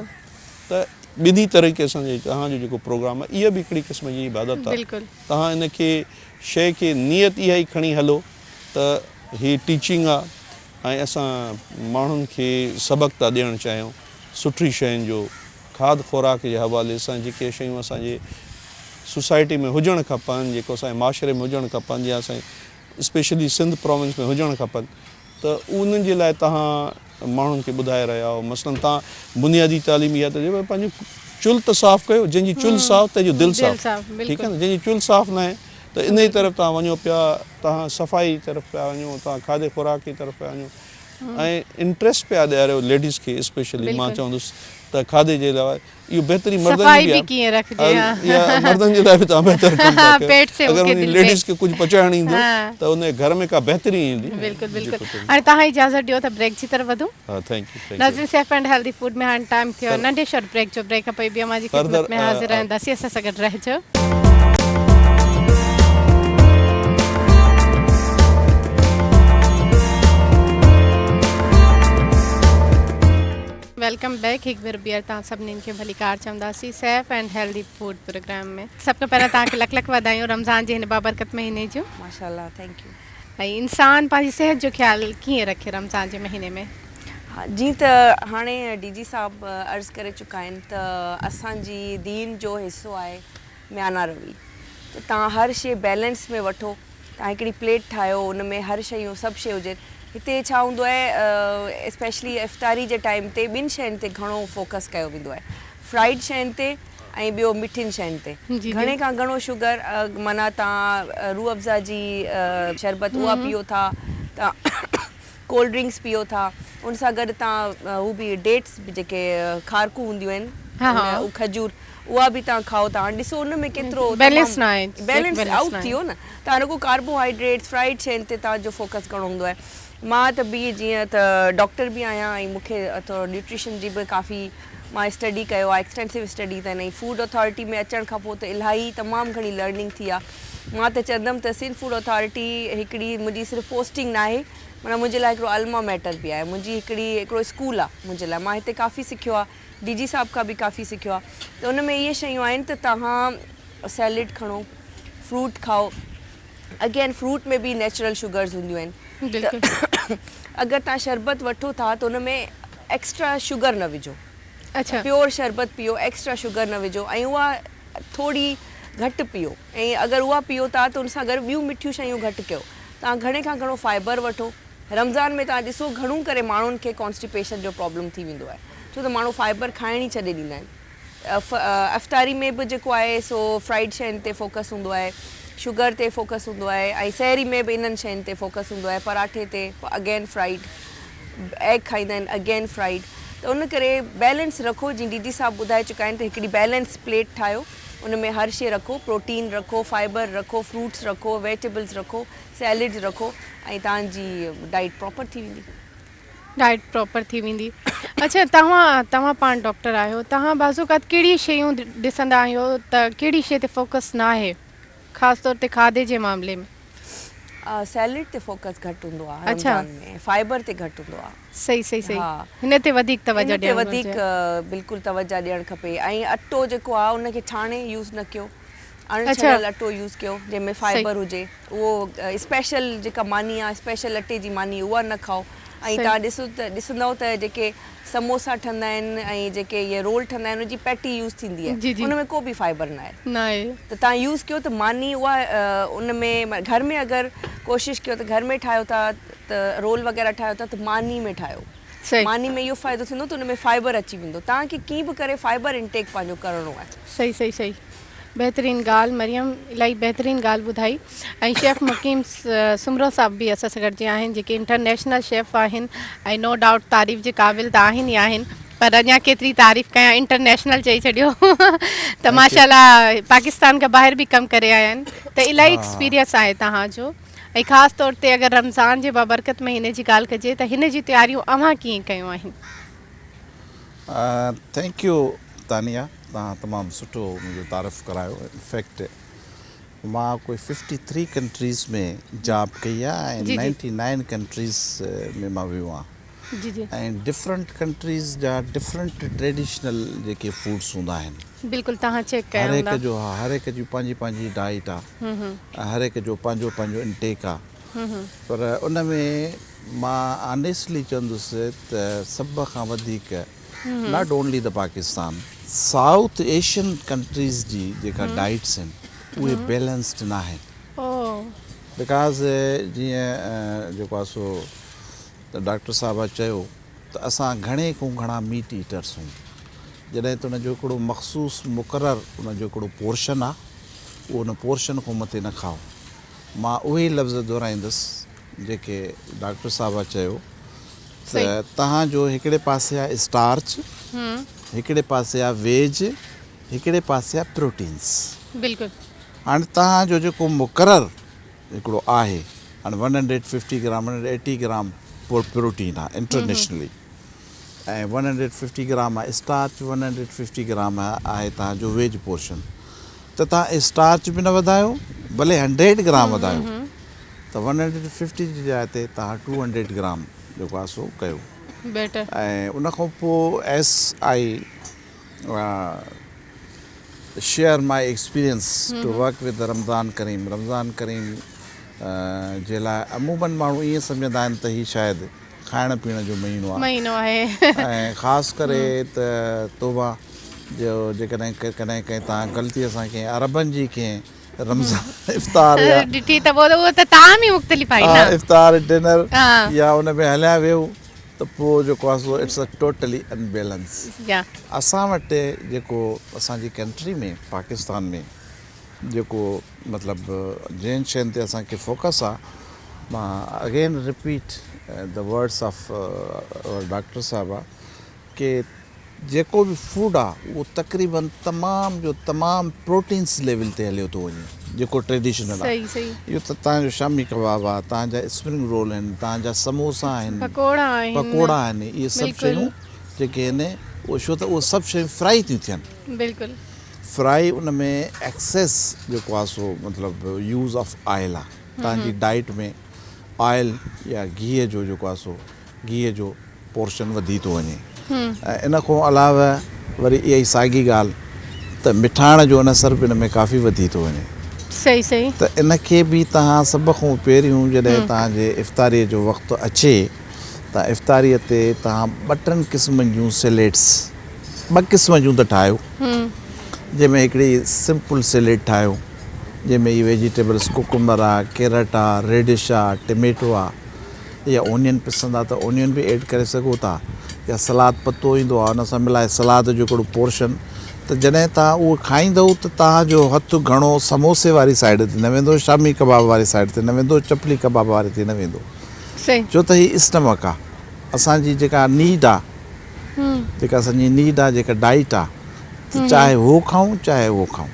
त ॿिन्ही तरीक़े सां तव्हांजो जेको प्रोग्राम आहे, इहा बि हिकिड़ी क़िस्म जी इबादत आहे। तव्हां इन खे शइ खे नियत इहा ई खणी हलो त हीअ टीचिंग आहे ऐं असां माण्हुनि खे सबक़ु था ॾियणु चाहियूं सुठी शयुनि जो। खाद खुराक जे हवाले सां जेके शयूं असांजे सोसाइटी में हुजणु खपनि, जेको असांजे माशरे में हुजणु खपनि, या असांजे स्पेशली सिंध प्रोविंस में हुजणु खपनि, त उन्हनि जे लाइ तव्हां माण्हुनि खे ॿुधाए रहिया आहियो। मसलन तव्हां बुनियादी तालीम इहा त पंहिंजो चुल्ह त साफ़ु कयो, जंहिंजी चुल्ह साफ़ु तंहिंजो दिलि साफ़ु, ठीकु आहे न। जंहिंजी चुल्ह साफ़ु न आहे त इन जी तरफ़ तव्हां वञो पिया, तव्हां सफ़ाई जी तरफ़ पिया वञो, तव्हां खाधे खुराक जी तरफ़ पिया वञो ऐं इंट्रस्ट पिया ॾियारियो लेडीज़ खे स्पेशली। मां चवंदुसि त खाधे जे लाइ इहो बहितरी मर्दनि जी या मर्दनि जे लाइ बि तव्हां बहितर कमु था कयो। अगरि उन लेडीज़ खे कुझु पचाइणु ईंदो त उन घर में का बहितरी ईंदी। बिल्कुलु बिल्कुलु। हाणे तव्हां इजाज़त ॾियो त ब्रेक जी तरफ़ वधूं। हा, थैंक यू। नाज़रीन, सेफ एंड हेल्दी फूड में हाणे टाइम थियो नंढे शॉर्ट ब्रेक जो। ब्रेक खां पोइ बि अमां जी ख़िदमत में हाज़िर रहंदासीं, असां सां गॾु रहिजो। वेलकम बैक हिकु भेरो ॿीहर तव्हां सभिनीनि खे भली कार चवंदासीं safe and healthy food programme में। सभ खां पहिरियों तव्हांखे लख लख वाधायूं रमज़ान जे हिन बाबरकत महीने जूं। माशाल्लाह, थैंक यू। ऐं इंसान पंहिंजी सिहत जो ख़्यालु कीअं रखे रमज़ान जे महीने में? हा, जीअं त हाणे DG साहब अर्ज़ु करे चुका आहिनि त असांजी दीन जो हिसो आहे म्याना रवी। त तव्हां हर शइ बैलेंस में वठो। तव्हां हिकिड़ी प्लेट ठाहियो, उन में हर शयूं सभु शइ हुजे। हिते छा हूंदो आहे स्पेशली इफ़्तारी जे टाइम ते ॿिनि शयुनि ते घणो फोकस कयो वेंदो आहे, फ्राइड शयुनि ते ऐं ॿियो मिठियुनि शयुनि ते। घणे खां घणो शुगर माना तव्हां रूह अफ़ज़ा जी शरबत उहा पियो था, तव्हां कोल्ड ड्रिंक्स पियो था, उन सां गॾु तव्हां हू बि डेट्स बि जेके खारकू हूंदियूं आहिनि, खजूर उहा बि तव्हां खाओ था। ॾिसो उन में केतिरो बैलेंस न आहे, बैलेंस आउट थी वियो न। तव्हां रुगो कार्बोहाइड्रेट्स फ्राइड शयुनि ते तव्हांजो फोकस करिणो हूंदो आहे। मां त बि जीअं त डॉक्टर बि आहियां ऐं मूंखे थोरो न्यूट्रिशन जी बि काफ़ी मां स्टडी कयो आहे, एक्सटेंसिव स्टडी त ऐं फूड अथॉरिटी में अचण खां पोइ त इलाही तमामु घणी लर्निंग थी आहे। मां त चवंदमि त सिंध फूड अथॉरिटी हिकिड़ी मुंहिंजी सिर्फ़ु पोस्टिंग न आहे, माना मुंहिंजे लाइ हिकिड़ो अल्मा मैटर बि आहे, मुंहिंजी हिकिड़ो स्कूल आहे मुंहिंजे लाइ। मां हिते काफ़ी सिखियो आहे, DG साहब खां बि काफ़ी सिखियो आहे। त उन में इहे शयूं आहिनि त तव्हां सैलेड खणो, फ्रूट खाओ। अगेन फ्रूट में बि नेचुरल शुगर्स हूंदियूं आहिनि। अगरि तव्हां शरबत वठो था त उन में एक्स्ट्रा शुगर न विझो। अच्छा, प्योर शरबत पियो, एक्स्ट्रा शुगर न विझो ऐं उहा थोरी घटि पियो। ऐं अगरि उहा पियो था त उन सां गॾु ॿियूं मिठियूं शयूं घटि कयो। तव्हां घणे खां घणो फाइबर वठो। रमज़ान में तव्हां ॾिसो घणो करे माण्हुनि खे कॉन्स्टिपेशन जो प्रॉब्लम थी वेंदो आहे, छो त माण्हू फाइबर खाइण ई छॾे ॾींदा आहिनि। इफ़्तारी में बि जेको आहे सो फ्राइड शयुनि ते फोकस हूंदो आहे, शुगर ते फोकस हूंदो आहे, ऐं सहरी में बि इन्हनि शयुनि ते फोकस हूंदो आहे, पराठे ते अगेन फ्राइड, एग खाईंदा आहिनि अगेन फ्राइड। त उन करे बैलेंस रखो। जीअं DG साहब ॿुधाए चुका आहिनि त हिकिड़ी बैलेंस प्लेट ठाहियो, उन में हर शइ रखो, प्रोटीन रखो, फाइबर रखो, फ्रूट्स रखो, वेजिटेबल्स रखो, सैलेड्स रखो ऐं तव्हांजी डाइट प्रॉपर थी वेंदी। डाइट प्रॉपर थी वेंदी। अच्छा, तव्हां पाण डॉक्टर आहियो, तव्हां बाज़ोकात कहिड़ी शयूं ॾिसंदा आहियो त कहिड़ी शइ ते फोकस न आहे, ख़ासि तौर ते खाधे जे मामले में? सैलेड ते फोकस घटि हूंदो आहे रमज़ान में, फाइबर ते घटि हूंदो आहे। सही। हा, हिन ते वधीक तवजो हिन ते वधीक बिल्कुलु तवजो ॾियणु खपे। ऐं अटो जेको आहे उनखे छाणे यूज़ न कयो, अणछड़ियल अटो यूज़ कयो जंहिंमें फाइबर हुजे। उहो स्पेशल जेका मानी आहे, स्पेशल अटे जी मानी उहा न खाओ। ऐं तव्हां ॾिसंदव त जेके समोसा ठहंदा आहिनि ऐं जेके इहे रोल ठहंदा आहिनि उनजी पैटी यूज़ थींदी आहे, उन में को बि फाइबर न आहे। त तव्हां यूज़ कयो त मानी उहा उन में घर में अगरि कोशिशि कयो त घर में ठाहियो था त रोल वग़ैरह ठाहियो था त मानी में ठाहियो। मानी में इहो फ़ाइदो थींदो त उन में फाइबर अची वेंदो। तव्हांखे कीअं बि करे फाइबर इंटेक पंहिंजो करिणो आहे। सही। बहितरीनु ॻाल्हि मरियम, इलाही बहितरीनु ॻाल्हि ॿुधाई। ऐं शेफ़ मुक़ीम सुमरो साहब बि असां सां गॾिजी आहिनि, जेके इंटरनेशनल शेफ़ आहिनि ऐं नो डाउट तारीफ़ जे क़ाबिल त आहिनि ई आहिनि, पर अञा केतिरी तारीफ़ कयां, इंटरनेशनल चई छॾियो। त माशाल्लाह पाकिस्तान खां ॿाहिरि बि कमु करे आया आहिनि, त इलाही एक्सपीरियंस आहे तव्हांजो। ऐं ख़ासि तौर ते अगरि रमज़ान जे बाबरकत महीने जी ॻाल्हि कजे त हिन जी तयारियूं अव्हां कीअं कयूं आहिनि? थैंक यू तानिया, तव्हां तमामु सुठो मुंहिंजो तारीफ़ करायो। इनफैक्ट मां कोई 53 कंट्रीज़ में जॉब कई आहे ऐं 99 कंट्रीज़ में मां वियो आहियां। ऐं डिफरेंट कंट्रीज़ जा डिफरेंट ट्रेडिशनल जेके फूड्स हूंदा आहिनि, बिल्कुलु तव्हां चेक कयो। हर हिक जी पंहिंजी डाइट आहे, हर हिक जो पंहिंजो इंटेक आहे। पर उन में मां ऑनेस्टली चवंदुसि त सभ खां वधीक not only the Pakistan, South Asian countries जी जेका डाइट्स आहिनि उहे बैलेंस्ड न आहिनि। बिकॉज़ जीअं जेको आहे सो त डॉक्टर साहब चयो त असां घणे खां घणा मीट ईटर्स आहियूं, जॾहिं त उनजो हिकिड़ो मख़सूस मुक़ररु उनजो हिकिड़ो पोर्शन आहे, उहो उन पोर्शन खां मथे न खाओ। मां उहे लफ़्ज़ दोहराईंदुसि जेके डॉक्टर साहब चयो त तव्हांजो हिकिड़े पासे आहे स्टार्च, हिकिड़े पासे आहे वेज, हिकिड़े पासे आहे प्रोटीन्स। बिल्कुलु। हाणे तव्हांजो जेको मुक़ररु हिकिड़ो आहे, हाणे 150 ग्राम 180 ग्राम प्रोटीन आहे इंटरनेशनली, ऐं 150 ग्राम आहे स्टार्च, 150 ग्राम आहे तव्हांजो वेज पोर्शन। त तव्हां स्टार्च बि न वधायो, भले 100 ग्राम वधायो, त 150 जी जाइ ते तव्हां 200 ग्राम जेको आहे सो कयो। बेटर ऐं उन खां पोइ as I share my experience to work with Ramzan Karim जे लाइ अमूमन माण्हू ईअं सम्झंदा आहिनि त हीउ शायदि खाइण पीअण जो महीनो आहे ऐं ख़ासि करे त तौबा जो जेकॾहिं कॾहिं कंहिं तव्हां ग़लतीअ सां कंहिं अरबनि जी कंहिं रमज़ान इफ़्तार या ॾिठी त उहो त ताम ई मुख़्तलिफ़ आहे न इफ़्तार डिनर हा। या उन में हलिया वियो त पोइ जेको आहे so it's a totally unbalance. या असां वटि जेको असांजी कंट्री में पाकिस्तान में जेको मतिलबु जंहिं शयुनि ते असांखे फोकस आहे, मां again repeat the words of doctor साहिबु आहे कि जेको बि फूड आहे उहो तक़रीबन तमामु जो तमामु प्रोटीन्स लेवल ते हलियो थो वञे, जेको ट्रेडिशनल आहे। सही सही इहो त तव्हांजो शामी कबाब आहे, तव्हांजा स्प्रिंग रोल आहिनि, तव्हांजा समोसा आहिनि, पकोड़ा आहिनि इहे सभु बिल्कुलु। शयूं जेके आहिनि उहो छो त उहे सभु शयूं फ्राई थियूं थियनि। बिल्कुलु फ्राई उन में एक्सेस जेको आहे सो मतिलबु यूज़ ऑफ ऑयल आहे। तव्हांजी डाइट में ऑयल या गिह जो जेको आहे सो गिह जो पोर्शन वधी थो वञे। ऐं इन खां अलावा वरी इहा ई साॻी ॻाल्हि त मिठाण जो अनसर बि हिन में काफ़ी वधी थो वञे। सही सही त इनखे बि तव्हां सभ खां पहिरियों जॾहिं तव्हांजे इफ़्तारीअ जो वक़्तु अचे त इफ़्तारीअ ते तव्हां 2-3 क़िस्मनि जूं सैलेड्स 2 क़िस्म जूं त ठाहियो, जंहिंमें हिकिड़ी सिंपल सैलेड ठाहियो, जंहिंमें इहे वेजिटेबल्स कुकुम्बर आहे, कैरेट आहे, रेडिश आहे, टमेटो आहे, या ओनियन पसंदि आहे त ओनियन बि ऐड करे सघो था, या सलाद पतो ईंदो आहे उन सां मिलाए सलाद जो हिकिड़ो पोर्शन। त जॾहिं तव्हां उहो खाईंदव त तव्हांजो हथु घणो समोसे वारी साइड ते न वेंदो, शामी कबाब वारी साइड ते न वेंदो, चपली कबाब वारे ते न वेंदो, सही छो त हीअ स्टमक आहे। असांजी जेका नीड आहे, जेका असांजी नीड आहे, जेका डाइट आहे, त चाहे उहो खाऊं चाहे उहो खाऊं।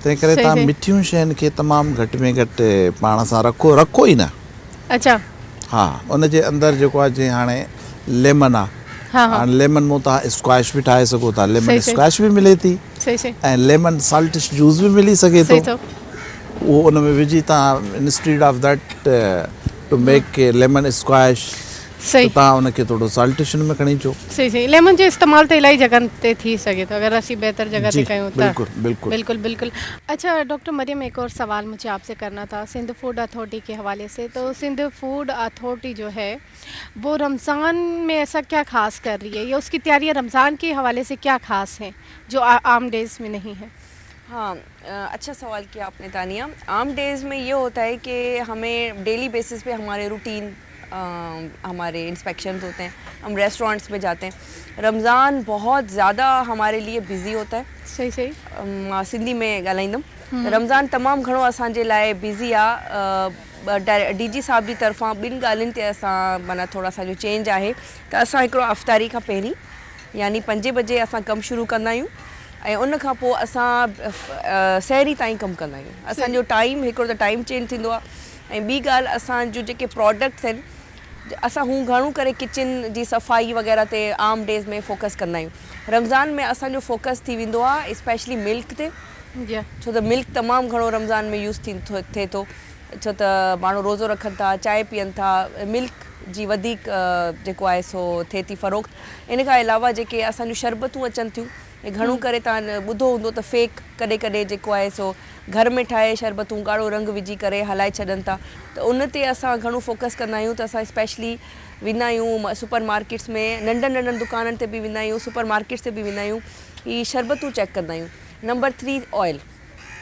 तंहिं करे तव्हां मिठियूं शयुनि खे तमामु घटि में घटि पाण सां रखो ई न। अच्छा हा, उनजे अंदरि जेको आहे जीअं हाणे लेमन आहे, हाणे लेमन मां तव्हां स्क्वैश बि ठाहे सघो था, लेमन स्क्वैश बि मिले थी, ऐं लेमन साल्टिश जूस बि मिली सघे थो। उहो उन में विझी तव्हां instead of that to make lemon squash सही तव्हां उनखे थोरो साल्टेशन में खणी अचो। सही सही लेमन जो इस्तेमालु त इलाही जॻहनि ते थी सघे थो अगर असीं बेहतर जगह ते कयूं त। बिल्कुलु बिल्कुलु बिल्कुल बिल्कुल। अच्छा डॉक्टर मरियम, एक और सवाल मुझे आपसे करना था सिंध फूड अथॉरिटी के हवाले से। तो सिंध फूड अथॉरिटी जो है वो रमज़ान में ऐसा क्या खास कर रही है, या उसकी तैयारियाँ रमज़ान के हवाले से क्या खास हैं जो आम डेज़ में नहीं है? हाँ, अच्छा सवाल किया आपने तानिया। आम डेज़ में ये होता है कि हमें डेली बेसिस पे हमारे रूटीन हमारे इंस्पेक्शन होते हैं, हम रेस्टोरेंट्स में जाते हैं। रमज़ान बहुत ज़्यादा हमारे लिए बिज़ी होता है। सही सही सिंधी में ॻाल्हाईंदमि। रमज़ान तमामु घणो असांजे लाइ बिज़ी आहे। डी जी साहब जी तरफ़ां 2 ॻाल्हियुनि ते असां माना थोरा सा जो चेंज आहे त असां हिकिड़ो अफ़्तारी खां पहिरीं यानी 5 बजे असां कमु शुरू कंदा आहियूं, ऐं उन खां पोइ असां सहरी ताईं कमु कंदा आहियूं। असांजो टाइम हिकिड़ो त टाइम चेंज थींदो आहे, ऐं ॿी ॻाल्हि असांजो जेके प्रोडक्ट्स आहिनि असां हू घणो करे किचन जी सफ़ाई वग़ैरह ते आम डेज़ में फोकस कंदा आहियूं। रमज़ान में असांजो फोकस थी वेंदो आहे स्पेशली मिल्क ते, छो त मिल्क तमामु घणो रमज़ान में यूज़ थिए थो, छो त माण्हू रोज़ो रखनि था, चांहि पीअनि था, मिल्क जी वधीक जेको आहे सो थिए थी फ़रोख़्त। इन खां अलावा जेके असांजूं शरबतूं अचनि थियूं, घणो करे तव्हां ॿुधो हूंदो त फेक कॾहिं कॾहिं जेको आहे सो घर में ठाहे शरबतूं ॻाढ़ो रंग विझी करे हलाए छॾनि था, त उन ते असां घणो फोकस कंदा आहियूं। त असां स्पेशली वेंदा आहियूं सुपर मार्केट्स में, नंढनि नंढनि दुकाननि ते बि वेंदा आहियूं, सुपर मार्केट्स ते बि वेंदा आहियूं, ही शरबतूं चेक कंदा आहियूं। नंबर 3 ऑयल,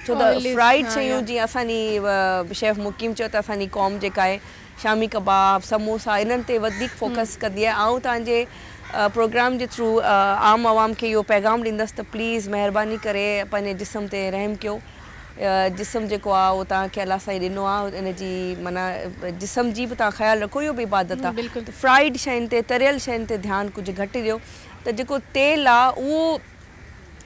छो त फ्राइड शयूं जीअं असांजी शेफ मुकीम चयो त असांजी क़ौम जेका आहे शामी कबाब समोसा इन्हनि ते वधीक फोकस कंदी आहे। ऐं तव्हांजे प्रोग्राम जे थ्रू आम आवाम खे इहो पैगाम ॾींदसि त प्लीज़ महिरबानी करे पंहिंजे जिस्म ते रहम कयो। जिस्म जेको आहे उहो तव्हांखे अलाह साईं ॾिनो आहे, इन जी माना जिस्म जी बि तव्हां ख़्यालु रखो, इहो बि इबादत आहे। त फ्राइड शयुनि ते तरियल शयुनि ते ध्यानु कुझु घटि ॾियो। त जेको तेल आहे उहो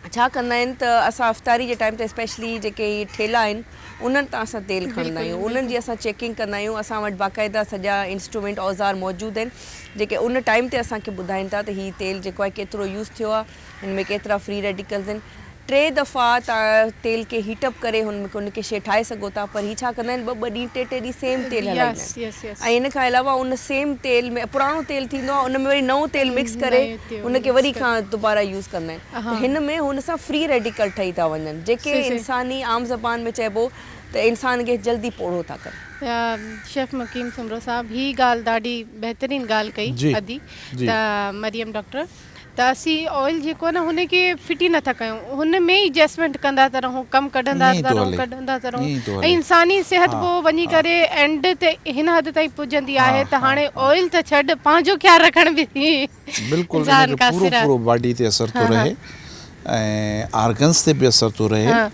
छा कंदा आहिनि त असां अफ़्तारी जे टाइम ते स्पेशली जेके ठेला आहिनि उन्हनि तां असां तेल खणंदा आहियूं, उन्हनि जी असां चेकिंग कंदा आहियूं। असां वटि बाक़ाइदा सॼा इंस्ट्रूमेंट औज़ार मौजूदु आहिनि जेके उन टाइम ते असांखे ॿुधाइनि था त हीउ तेल जेको आहे केतिरो यूज़ थियो आहे, हिन में केतिरा फ्री रेडिकल्स आहिनि। 3 दफ़ा तव्हां तेल खे हीटअप करे हुनखे शइ ठाहे सघो था, पर हीअ छा कंदा आहिनि 2 ॾींहं 3 ॾींहं सेम तेल हलाईंदा यस आहिनि। यस यस ऐं इन खां अलावा उन सेम तेल में पुराणो तेल थींदो आहे, उन में वरी नओं तेल मिक्स करे नयो तेल उनखे mix वरी खां दुबारा यूज़ कंदा आहिनि। त हिन में हुन सां फ्री रेडिकल ठही था वञनि, जेके सही, सही। इंसानी आम ज़बान में चइबो त इंसान खे जल्दी पोड़ो था कनि। शेफ मुकीम सुमरो साहब ही ॻाल्हि ॾाढी बहितरीन ॻाल्हि कई जी, अदी जी। त मरियम डॉक्टर त असीं ऑयल जेको आहे न हुनखे फिटी नथा कयूं, हुन में ई एडजस्टमेंट कंदा था रहूं, कमु कढंदा ईअं ई था थो रहूं हले, कढंदा था ईअं रहूं ई थो ऐं हले। इंसानी सिहत हा, पोइ वञी हा। करे एंड ते हिन हद ताईं पुॼंदी आहे हा, त हा, हाणे हा। ऑयल त छॾ, पंहिंजो ख़्यालु रखण बि बिल्कुलु इंसान इनजो कासिर आहे। पूरो बॉडी ते असर थो हाँ, हाँ। रहे ऐं आर्गन्स ते बि असर थो रहे। हाँ।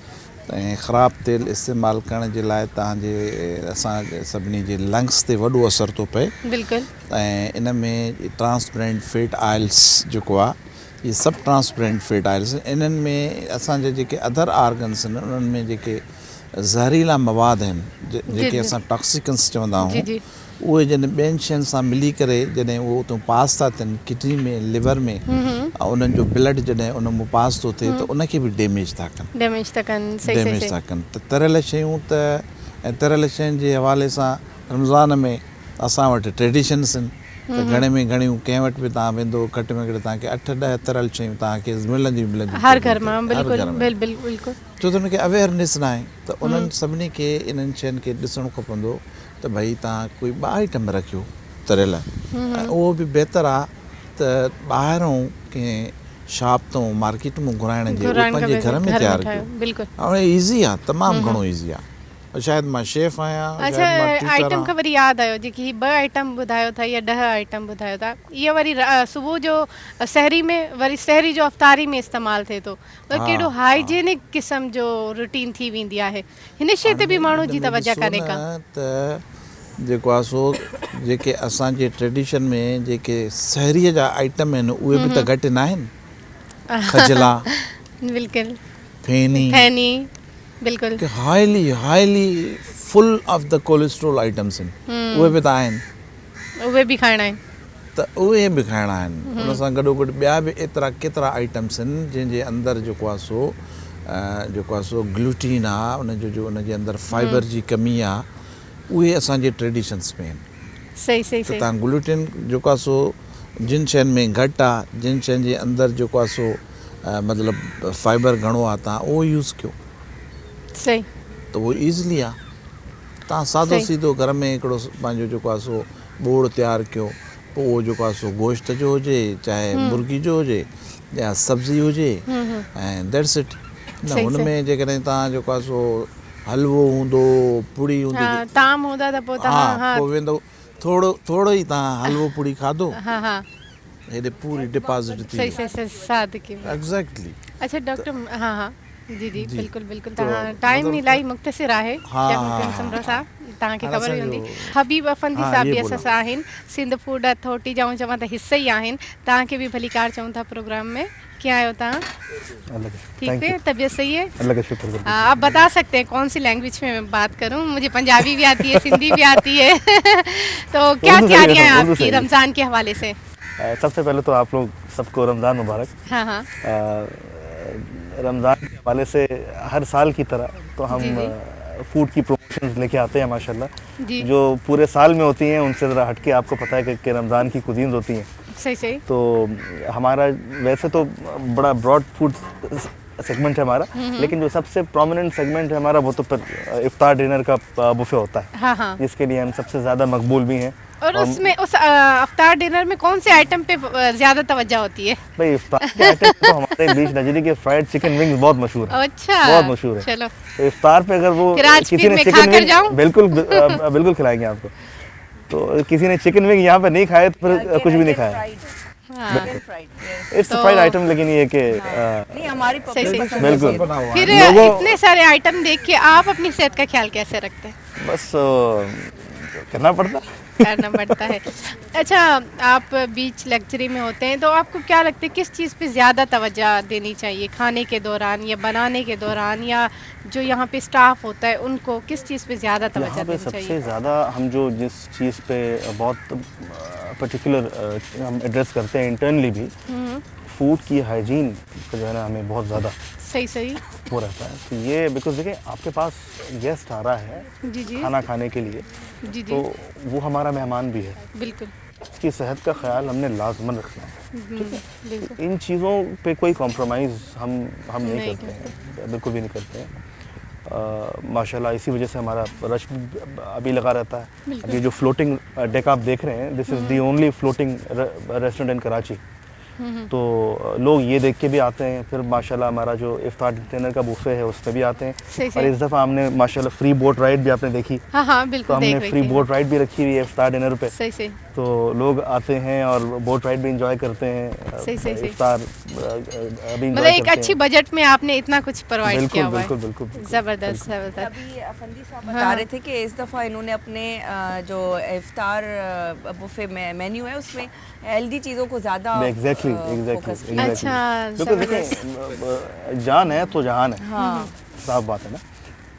ऐं ख़राबु तेल इस्तेमालु करण जे लाइ तव्हांजे असां सभिनी जे लंग्स ते वॾो असर थो पए। बिल्कुलु ऐं इन में ट्रांसपेरेंट फैट ऑयल्स जेको आहे, इहे सभु ट्रांसपेरेंट फैट ऑयल्स इन्हनि में असांजे जेके अदर आर्गन्स आहिनि उन्हनि में जेके ज़हरीला मवाद आहिनि, जेके जी। असां टॉक्सिकन्स चवंदा जी, आहियूं, जी। उहे जॾहिं ॿियनि शयुनि सां मिली करे जॾहिं उहो उतां पास था थियनि किडनी में, लिवर में, ऐं उन्हनि जो ब्लड जॾहिं उन मां पास थो थिए त उनखे बि डैमेज था कनि, डैमेज था कनि। सही सही डैमेज सही था कनि। त तरियल शयूं त ऐं तरियल शयुनि जे हवाले सां रमज़ान में असां वटि ट्रेडिशन्स आहिनि त घणे में घणियूं कंहिं वटि बि तव्हां वेंदो घटि में घटि तव्हांखे 8-10 तरियल शयूं तव्हांखे मिलंदियूं हर घर मां हर बिल्कुलु घर में। बिल्कुलु बिल्कुलु छो त उनखे अवेयरनेस न आहे, त उन्हनि सभिनी खे इन्हनि शयुनि खे ॾिसणु खपंदो त भई तव्हां कोई 2 आइटम रखियो तरियल, ऐं उहो बि बहितरु आहे त ॿाहिरों कंहिं शॉप तां मार्केट मां घुराइण जे उहो पंहिंजे घर में तयारु कयो। बिल्कुलु। ऐं ईज़ी आहे, तमामु घणो ईज़ी आहे। शायदि मां शेफ आहियां, अच्छा, शायदि मां टीचर आइटम आहियां। खां वरी यादि आयो, जेकी ही 2 आइटम ॿुधायो था या 10 आइटम ॿुधायो था, इहा वरी सुबुह जो सहरी में, वरी सहरी जो अफ़्तारी में इस्तेमालु थिए थो, त हा, कहिड़ो हाइजीनिक क़िस्म जो रूटीन थी वेंदी आहे। हिन शइ ते बि माण्हू जी तवजह कान्हे का। त जेको आहे सो जेके असांजे ट्रेडिशन में जेके सहरीअ जा आइटम आहिनि उहे बि त घटि न आहिनि। खजला, बिल्कुलु फेनी, बिल्कुलु highly full of the cholesterol items आहिनि, उहे बि त आहिनि। उहे बि खाइणा आहिनि। त उहे बि खाइणा आहिनि। उन सां गॾोगॾु ॿिया बि एतिरा केतिरा आइटम्स आहिनि जंहिंजे अंदरि जेको आहे सो ग्लूटीन आहे, उनजे अंदरि फाइबर जी कमी आहे, उहे असांजे ट्रेडिशन्स में आहिनि। सही सही त सही तव्हां ग्लूटेन जेको आहे सो जिन शयुनि में घटि आहे, जिन शयुनि जे अंदरि जेको आहे सो मतिलबु फाइबर घणो आहे, तव्हां उहो यूज़ कयो सही त उहो ईज़ली आहे। तव्हां सादो सही। सीधो घर में हिकिड़ो पंहिंजो जेको आहे सो बोड़ तयारु कयो, पोइ उहो जेको आहे सो गोश्त जो हुजे, चाहे मुर्गी जो हुजे या सब्ज़ी हुजे, ऐं दैट्स इट। न सही, हुन सही। में जेकॾहिं तव्हां जेको आहे सो हलवो हूंदो, पूड़ी हूंदी, हाँ, ताम हूंदा त पोइ तव्हां हा, पोइ वेंदो थोरो ई तव्हां हलवो पूड़ी खाधो, हाँ हाँ हेॾे पूरी डिपॉज़िट थी सही सही सही सादगी में। एग्जैक्टली। अच्छा डॉक्टर, हाँ हाँ जी जी जी। बिल्कुलु बिल्कुलु। तो तव्हां टाइम मतिलबु इलाही मुख़्तसिर आहे। हाँ, शेफ हाँ, मुकीम हाँ, सुमरो हाँ। साहब, तव्हांखे हाणे ख़बर ई हूंदी। असांजो- हबीब अफंदी हाँ, साहब ये बि बोलो। असां सां आहिनि, सिंध फूड अथॉरिटी जा चवां त हिस्से ई आहिनि। तव्हांखे बि भली कार चऊं था प्रोग्राम में। क्या आयो तव्हां? ठीक है, तबीयत सही है? अल्लाह का शुक्र। आप बता सकते हैं कौन सी लैंग्वेज में मैं बात करूं? मुझे पंजाबी भी आती है, सिंधी भी आती है। तो क्या उर्दू तैयारियां सही हैं है, उर्दू आपकी सही है। रमज़ान के हवाले से? सबसे पहले तो आप लोग सबको रमज़ान मुबारक। हाँ हाँ रमज़ान के हवाले से हर साल की तरह तो हम जी, फूड की प्रमोशंस लेके आते हैं माशाल्लाह, जी जो पूरे साल में होती हैं उनसे ज़रा हटके आपको पता है कि रमज़ान की कुजीन्स होती हैं। सही सही तो हमारा वैसे तो बड़ा ब्रॉड फूड सेगमेंट है हमारा, लेकिन जो सबसे प्रोमिनेंट सेगमेंट है हमारा वो तो फिर इफ्तार डिनर का बुफे होता है, हाँ हाँ। जिसके लिए हम सबसे ज़्यादा मकबूल भी हैं। और उसमें उस अफ्तार डिनर में कौन से आइटम पे ज्यादा तवज्जो होती है? भाई इफ्तार के आइटम तो हमारे बीच नजरी के फ्राइड चिकन विंग्स बहुत मशहूर है। अच्छा, बहुत मशहूर है। चलो तो इफ्तार पे अगर वो फिर आज किसी फिर ने मैं चिकन खाकर विंग जाऊं? बिल्कुल बिल्कुल खिलाएंगे आपको। तो किसी ने चिकन विंग यहाँ पे नहीं खाए तो फिर कुछ भी नहीं खाया। हाँ इट्स तो- फ्राइड आइटम, लेकिन ये कि नहीं, हमारी सही सही पब्लिक बिल्कुल फिर लोगों- इतने सारे आइटम देख के आप अपनी सेहत का ख्याल कैसे रखते हैं? बस करना पड़ता है। करना पड़ता है। अच्छा, आप बीच लेक्चरी में होते हैं तो आपको क्या लगता है किस चीज़ पे ज़्यादा तवज्जो देनी चाहिए, खाने के दौरान या बनाने के दौरान या जो यहाँ पे स्टाफ होता है उनको किस चीज़ पे ज़्यादा तवज्जो यहाँ पे देनी सबसे चाहिए? ज़्यादा हम जो जिस चीज़ पे बहुत पर्टिकुलर हम एड्रेस करते हैं इंटरनली भी, फूड की हाइजीन का जो है ना हमें बहुत ज़्यादा सही सही। वो रहता है। तो ये बिकॉज देखिए आपके पास गेस्ट आ रहा है जी जी खाना खाने के लिए, जी जी तो वो हमारा मेहमान भी है, बिल्कुल उसकी सेहत का ख्याल हमने लाजमन रखना है। बिल्कुल। इन चीज़ों पे कोई कॉम्प्रोमाइज़ हम नहीं नहीं करते हैं, बिल्कुल भी नहीं करते हैं। माशाल्लाह इसी वजह से हमारा रश अभी लगा रहता है। अभी जो फ्लोटिंग डेक आप देख रहे हैं, this is the only floating restaurant in Karachi. तो लोग ये देख के भी आते हैं, फिर माशाल्लाह हमारा जो इफ्तार डिनर का बुफे है उस पे भी आते हैं। सही और सही। इस दफ़ा हमने माशाल्लाह फ्री बोट राइड भी आपने देखी, हाँ हाँ तो बिल्कुल हमने देख रही फ्री थी। बोट राइड भी रखी हुई है इफ्तार डिनर पे। सही सही तो लोग आते हैं और बोट राइड भी इंजॉय करते हैं। सही, सही। इफ्तार अभी मतलब enjoy एक करते अच्छी हैं। बजट में आपने इतना कुछ प्रोवाइड बिल्कुल किया हुआ है। बिल्कुल बिल्कुल बिल्कुल। ज़बरदस्त ज़बरदस्त। अभी अफंदी साहब बता रहे थे कि इस दफ़ा इन्होंने अपने जो इफ्तार बुफे में मेन्यू है उसमें हेल्दी चीज़ों को ज़्यादा एग्जैक्टली फोकस किया। अच्छा, बिल्कुल। देखिए जान है तो जहान है, हाँ साफ बात है ना।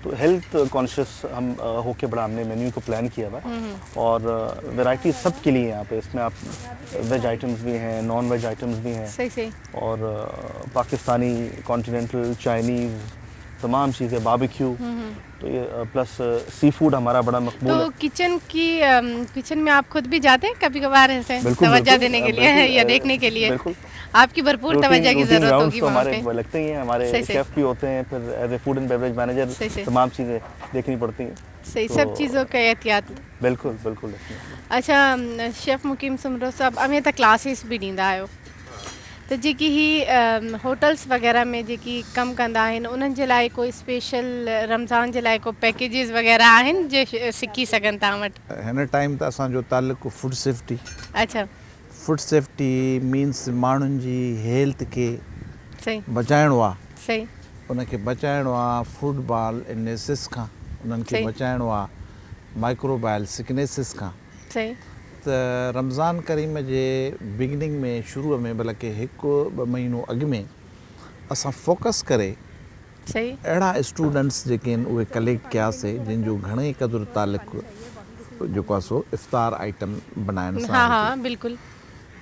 तो हेल्थ कॉन्शियस हम होके बड़ा हमने मेन्यू को प्लान किया हुआ है, और वैरायटी सब के लिए यहाँ पे। इसमें आप वेज आइटम्स भी हैं, नॉन वेज आइटम्स भी हैं, सही सही। और पाकिस्तानी, कॉन्टिनेंटल, चाइनीज़ तमाम चीज़ें, बारबेक्यू। तो ये प्लस सी फूड हमारा बड़ा मकबूल तो है। किचन में आप खुद भी जाते हैं कभी कभार ऐसे बिल्कुल, तवज्जो बिल्कुल, देने के लिए बिल्कुल, या देखने के लिए? बिल्कुल। आपकी भरपूर तवज्जो की ज़रूरत होगी तो वहाँ हमारे पे। लगते ही हैं, हमारे सही, सही। शेफ भी होते हैं, फिर as a food and beverage सही, मैनेजर सही। तमाम चीज़ें देखनी पड़ती हैं। सही, तो सब चीज़ों का एहतियात। बिल्कुल बिल्कुल definitely। अच्छा शेफ मुकीम सुमरो साहब, अमें त क्लासिस भी ॾींदा आहियो, त जेकी ही होटल्स वग़ैरह में जेकी कमु कंदा आहिनि उन्हनि जे लाइ कोई स्पेशल रमज़ान जे लाइ को पैकेजिस वग़ैरह आहिनि जे सिखी सघनि तव्हां वटि? हिन टाइम त असांजो तालुक़ु फूड सेफ्टी। अच्छा फूड सेफ्टी मीन्स माण्हुनि जी हेल्थ खे सही बचाइणो आहे, सही उनखे बचाइणो आहे फूडबॉल इलनेसिस खां, उन्हनि खे सही। बचाइणो आहे माइक्रोबायल सिकनेसिस खां। सही त रमज़ान करीम जे बिगिनिंग में शुरूअ में बल्कि 1-2 महीनो अॻु में असां फोकस करे सही अहिड़ा स्टूडेंट्स जेके आहिनि उहे कलेक्ट कयासीं जंहिंजो घणेई क़दुरु तालुक़ु जेको आहे सो इफ़्तार आइटम बनाइण सां हाँ हुजे। हाँ बिल्कुल।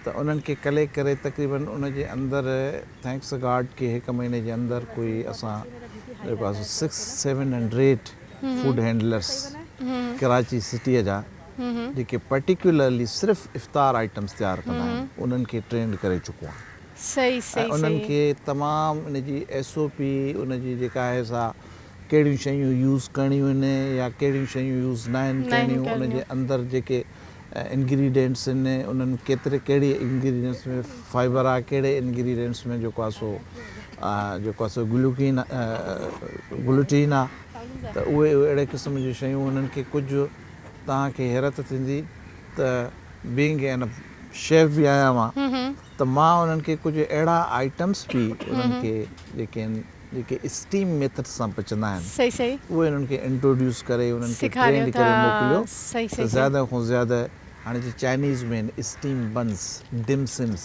त उन्हनि खे कलेक्ट करे तक़रीबन उन जे अंदरि थैंक्स गॉड के 1 महीने जे अंदरि कोई असां जेको आहे 600-700 फूड हैंडलर्स कराची सिटीअ जा जेके पर्टिकुलरली सिर्फ़ु इफ़्तार आइटम्स तयारु कंदा आहिनि उन्हनि खे ट्रेंड करे चुको आहे। सही ऐं सही उन्हनि सही। खे तमामु उन जी SOP, उन जी जेका आहे सा कहिड़ियूं शयूं यूज़ करणियूं आहिनि या कहिड़ियूं शयूं यूज़ न आहिनि करणियूं, उन जे अंदरि जेके इंग्रीडियंट्स आहिनि उन्हनि कहिड़ी इंग्रीडियंट्स में फाइबर आहे, कहिड़े इंग्रीडियंट्स में जेको आहे सो ग्लूटीन आहे। त उहे अहिड़े क़िस्म जूं शयूं उन्हनि खे कुझु तव्हांखे हैरत थींदी त बीइंग एन शेफ बि आहियां मां, त मां उन्हनि खे कुझु अहिड़ा आइटम्स बि उन्हनि खे जेके आहिनि जेके स्टीम मेथड सां पचंदा आहिनि सही सही उहे उन्हनि खे इंट्रोड्यूस करे उन्हनि खे सिखारियो ट्रेंड करे था। मोकिलियो। सही त सही ज़्यादा खां ज़्यादा हाणे जी चाइनीज़ में आहिनि स्टीम बन्स, डिम सिम्स,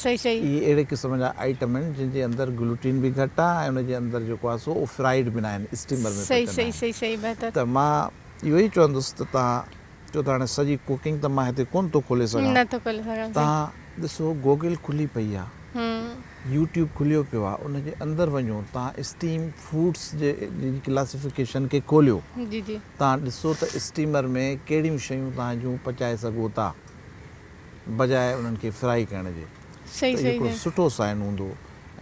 सही सही इहे अहिड़े क़िस्म जा आइटम आहिनि जंहिंजे अंदरि ग्लूटीन बि घटि आहे ऐं उन जे अंदरि जेको आहे सो उहो फ्राइड बि न आहिनि, स्टीमर में सही पचंदा सही आहिनि। सही सही बेहतर। त मां इहो ई चवंदुसि त तव्हां छो त हाणे सॼी कुकिंग त मां हिते कोन थो खोले सघां, न तो खोले सघां। तव्हां ॾिसो गूगल खुली पई आहे, यूट्यूब खुलियो पियो आहे, उन जे अंदरि वञो तव्हां स्टीम फूड्स जे क्लासिफिकेशन खे खोलियो, जी जी तव्हां ॾिसो त स्टीमर में कहिड़ियूं शयूं तव्हां जूं पचाए सघो था बजाए उन्हनि खे फ्राई करण जे। सही त सही हिकिड़ो सही। सुठो साइन हूंदो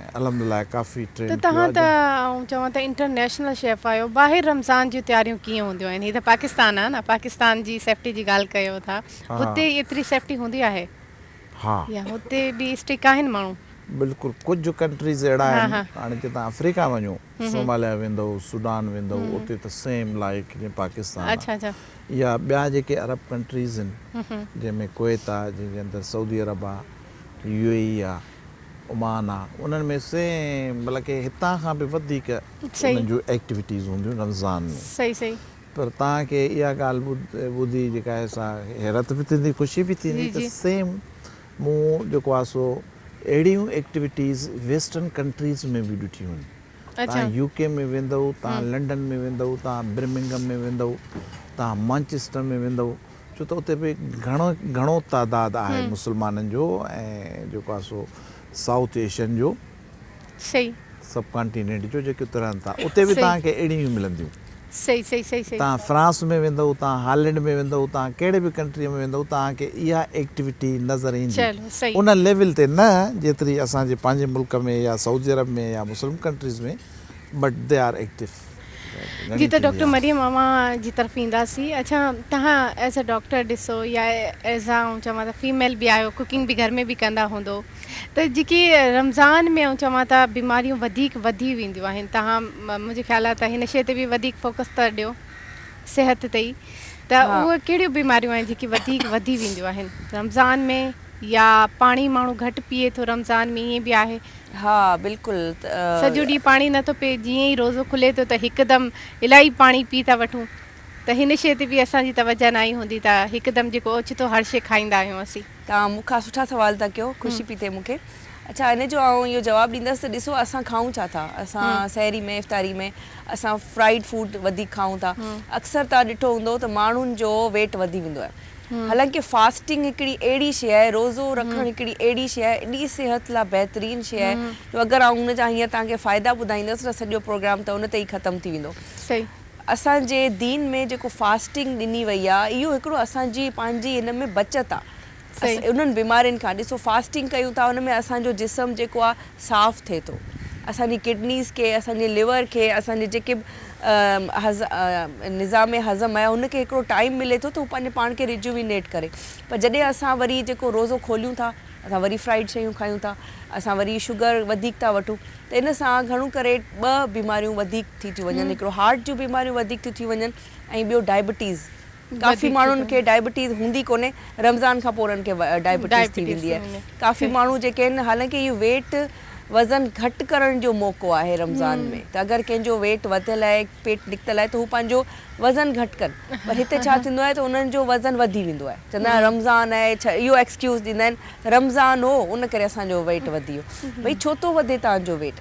ऐं अलहमदिल्ला काफ़ी त ट्रेंड तव्हां त आऊं चवां त इंटरनेशनल शेफ आहियो, ॿाहिरि रमज़ान जूं तयारियूं कीअं हूंदियूं आहिनि? हीअ त पाकिस्तान आहे न, पाकिस्तान जी सेफ्टी जी ॻाल्हि कयो था, हा। हुते एतिरी सेफ्टी हूंदी आहे हा या हुते बि स्ट्रिक्ट आहिनि माण्हू? बिल्कुलु, कुझु कंट्रीज़ अहिड़ा हा, आहिनि, हा। हाणे जे तव्हां अफ्रीका वञो, सोमालिया वेंदव, सूडान वेंदव, उते त सेम लाइक जीअं पाकिस्तान आहे। अच्छा अच्छा या ॿिया जेके अरब कंट्रीज़ आहिनि जंहिंमें कुवैत आहे, जंहिंजे अंदरि सऊदी अरब आहे, UAE आहे, ओमान आहे, उन्हनि में सेम बल्कि हितां खां बि वधीक सही। उन्हनि जूं एक्टिविटीज़ हूंदियूं रमज़ान में। सही सही पर तव्हांखे इहा ॻाल्हि ॿुधी जेका आहे सा हैरत बि थींदी, ख़ुशी बि थींदी जी, त जी। सेम मूं जेको आहे सो अहिड़ियूं एक्टिविटीज़ वेस्टर्न कंट्रीज़ में बि ॾिठियूं आहिनि। अच्छा। तव्हां यूके में वेंदव, तव्हां लंडन में वेंदव, तव्हां बर्मिंगम में वेंदव, तव्हां मैनचेस्टर में वेंदव, छो त उते बि घणो तादाद आहे मुस्लमाननि जो ऐं जेको आहे सो साउथ एशियन जो सही सब कॉन्टिनेंट जो जेके उते रहनि था, उते बि सही। तव्हांखे अहिड़ियूं ई मिलंदियूं। सही सही सही सही तव्हां फ्रांस में वेंदव, तव्हां हॉलैंड में वेंदव, तव्हां कहिड़े बि कंट्रीअ में वेंदव, तव्हांखे इहा एक्टिविटी नज़र ईंदी। चलो सही उन लेवल ते न जेतिरी असांजे पंहिंजे मुल्क में या सऊदी अरब में या मुस्लिम कंट्रीज़ में, बट दे आर एक्टिव। जी त डॉक्टर मरियम मामा जी तरफ़ ईंदासीं। अच्छा, तव्हां एज़ अ डॉक्टर ॾिसो या एज़ अ चवां त फीमेल बि आहियो, कुकिंग बि घर में बि कंदा हूंदो, त जेकी रमज़ान में चवां त बीमारियूं वधीक वधी वेंदियूं आहिनि, तव्हां मुंहिंजे ख़्याल आहे त हिन शइ ते बि वधीक फोकस था ॾियो, सिहत ते ई, त उहे कहिड़ियूं बीमारियूं आहिनि जेकी वधीक वधी वेंदियूं आहिनि रमज़ान में, या पाणी माण्हू घटि पीए थो रमज़ान में, ईअं बि आहे? हा बिल्कुलु। सॼो ॾींहुं पाणी नथो पीए, जीअं ई रोज़ो खुले थो त हिकदमि इलाही पाणी पी था वठूं, त हिन शइ ते बि असांजी तवजह न आई हूंदी त हिकदमि जेको ओचितो हर शइ खाईंदा आहियूं असीं। तव्हां मूंखां सुठा सवाल था कयो, ख़ुशी पई थिए मूंखे। अच्छा, हिन जो आउं इहो जवाबु ॾींदसि त ॾिसो असां खाऊं छा था, असां सहरी में इफ़्तारी में असां फ्राइड फूड वधीक खाऊं था। अक्सर तव्हां ॾिठो हूंदो त माण्हुनि जो वेट वधी वेंदो आहे। हालांकि फास्टिंग हिकिड़ी अहिड़ी शइ आहे, रोज़ो रखणु हिकिड़ी अहिड़ी शइ आहे, एॾी सिहत लाइ बहितरीनु शइ आहे, जो अगरि आउं हुन जा हीअं तव्हांखे फ़ाइदा ॿुधाईंदसि त सॼो प्रोग्राम त उन ते ई ख़तमु थी वेंदो। सही। असांजे दीन में जेको फास्टिंग ॾिनी वई आहे, इहो हिकिड़ो असांजी पंहिंजी हिन में बचत आहे उन्हनि बीमारियुनि खां। ॾिसो, फास्टिंग कयूं था, हुन में असांजो जिस्म जेको आहे साफ़ु थिए थो, असांजी किडनीज़ खे, असांजे लिवर खे, असांजे जेके निज़ाम हज़म आहे हुनखे हिकिड़ो टाइम मिले थो त हू पंहिंजे पाण खे रिज्यूमिनेट करे। पर जॾहिं असां वरी जेको रोज़ो खोलियूं था, असां वरी फ्राइड शयूं खायूं था, असां वरी शुगर वधीक था वठूं, त इन सां घणो करे 2 बीमारियूं वधीक थी थियूं वञनि। हिकिड़ो हार्ट जूं बीमारियूं वधीक थियूं थी वञनि, ऐं ॿियो डायबिटीज़। काफ़ी माण्हुनि खे डायबिटीज़ हूंदी कोन्हे, रमज़ान खां पोइ उन्हनि खे डायबिटीज़ थी वेंदी आहे। काफ़ी माण्हू जेके आहिनि, हालांकि इहो वेट वज़न घटि करण जो मौक़ो आहे रमज़ान में, त अगरि कंहिंजो वेट वधियल आहे, पेट निकितल आहे, त हू पंहिंजो वज़न घटि कनि। पर हिते छा थींदो आहे त उन्हनि जो वज़न वधी वेंदो आहे, चवंदा आहिनि रमज़ान आहे, छा इहो एक्सक्यूज़ ॾींदा आहिनि, रमज़ान हो उन करे असांजो वेट वधी वियो। भई छो थो वधे तव्हांजो वेट?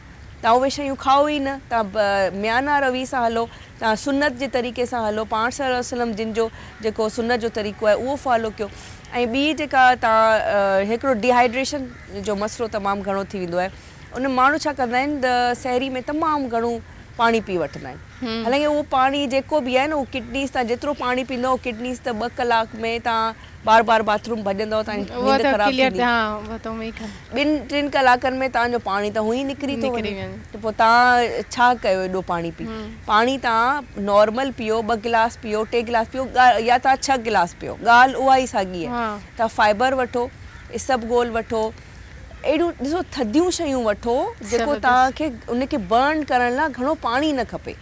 तव्हां उहे शयूं खाओ ई न, तव्हां म्याना रवी सां हलो, तव्हां सुनत जे तरीक़े सां हलो, पाण सल्लल्लाहु अलैहि वसल्लम जिन जो जेको सुनत जो तरीक़ो आहे उहो फॉलो कयो। ऐं ॿी जेका तव्हां हिकिड़ो डिहाइड्रेशन जो मसइलो तमामु घणो थी वेंदो आहे, उन माण्हू छा कंदा आहिनि त सहरी में तमामु घणो पाणी पी वठंदा आहिनि। हालांकि उहो पाणी जेको बि आहे न, उहो किडनीज़, तव्हां जेतिरो पाणी पींदव किडनीज़ त 2 कलाक में तव्हां बार बार बाथरूम भॼंदव, तव्हांजी नींद ख़राबु थींदी। 2-3 कलाकनि में तव्हांजो पाणी त हुई निकिरी थो वञे, त पोइ तव्हां छा कयो एॾो पाणी पी? पाणी तव्हां नॉर्मल पीओ, 2 गिलास पीओ, 3 गिलास पीओ, या तव्हां 6 गिलास पीओ, ॻाल्हि उहा ई साॻी आहे। तव्हां फाइबर वठो, इसबगोल वठो, अहिड़ियूं ॾिसो थधियूं शयूं वठो जेको तव्हांखे उनखे बर्न करण लाइ घणो पाणी न खपे।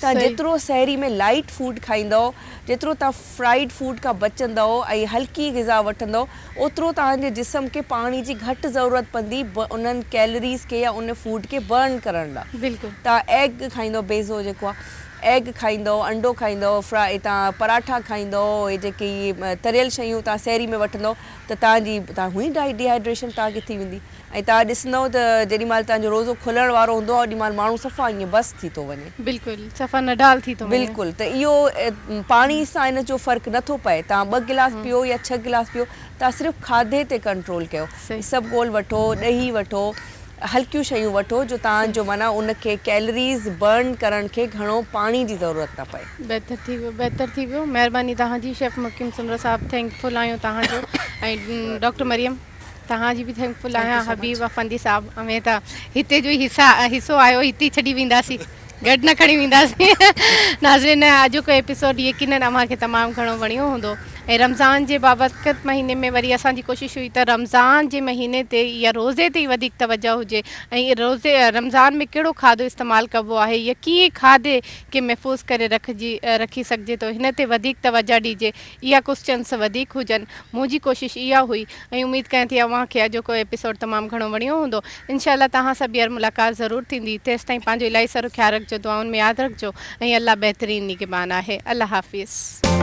तव्हां जेतिरो सहरी में लाइट फूड खाईंदव, जेतिरो तव्हां फ्राइड फूड खां बचंदव ऐं हल्की ग़िज़ा वठंदव, ओतिरो तव्हांजे जिस्म खे पाणी जी घटि ज़रूरत पवंदी उन्हनि कैलरीज़ खे या उन फूड खे बर्न करण लाइ। बिल्कुलु। तव्हां एग खाईंदव, बेज़ो जेको आहे एग खाईंदव, अंडो खाईंदव, तव्हां पराठा खाईंदव, इहे जेकी तरियल शयूं तव्हां सहरी में वठंदव, त तव्हां हुई डिहाइड्रेशन तव्हांखे थी वेंदी। ऐं तव्हां ॾिसंदव त जेॾीमहिल तव्हांजो रोज़ो खुलण वारो हूंदो आहे, ओॾीमहिल माण्हू सफ़ा ईअं बस थी थो वञे। बिल्कुलु, सफ़ा नडाल थी थो वञे। बिल्कुलु। त इहो पाणी सां इन जो फ़र्क़ु नथो पए, तव्हां 2 गिलास पीओ या 6 गिलास पीओ, तव्हां सिर्फ़ु खाधे ते कंट्रोल कयो। इसबगोल वठो, ॾही वठो, हल्कियूं शयूं वठो, जो तव्हांजो माना उनखे कैलरीज़ बर्न करण खे घणो पाणी जी ज़रूरत न पए। बहितर थी वियो। महिरबानी तव्हांजी शेफ़ मुकीम सुमरा साहब, थैंकफुल आहियूं तव्हांजो। ऐं डॉक्टर मरियम, तव्हांजी बि थैंकफुल आहियां। हबीब अफंदी साहब, हमें त हिते जो हिसो आयो, हिते ई छॾी वेंदासीं, गॾु न खणी वेंदासीं। नाज़रीन, अॼु को एपिसोड यकीनन अव्हांखे तमामु घणो वणियो हूंदो। ऐं रमज़ान जे बाबरकत महीने में वरी असांजी कोशिशि हुई त रमज़ान जे महीने ते या रोज़े ते ई वधीक तवजह हुजे, ऐं रमज़ान में कहिड़ो खाधो इस्तेमालु कबो आहे या कीअं खाधे खे महफ़ूज़ करे रखी सघिजे थो, हिन ते वधीक तवजह ॾिजे। इहा क्वेश्चन्स वधीक हुजनि, मुंहिंजी कोशिशि इहा हुई। ऐं उमेद कयां थी अव्हांखे अॼु को एपिसोड तमामु घणो वणियो हूंदो। इंशाअल्लाह तव्हां सां ॿीहर मुलाक़ात ज़रूरु थींदी। तेसि ताईं पंहिंजो इलाही सारो ख़्यालु रखिजो, दुआउनि में यादि रखिजो, ऐं अल्लाह बहितरीनु निगहबान आहे। अल्लाह हाफ़िज़।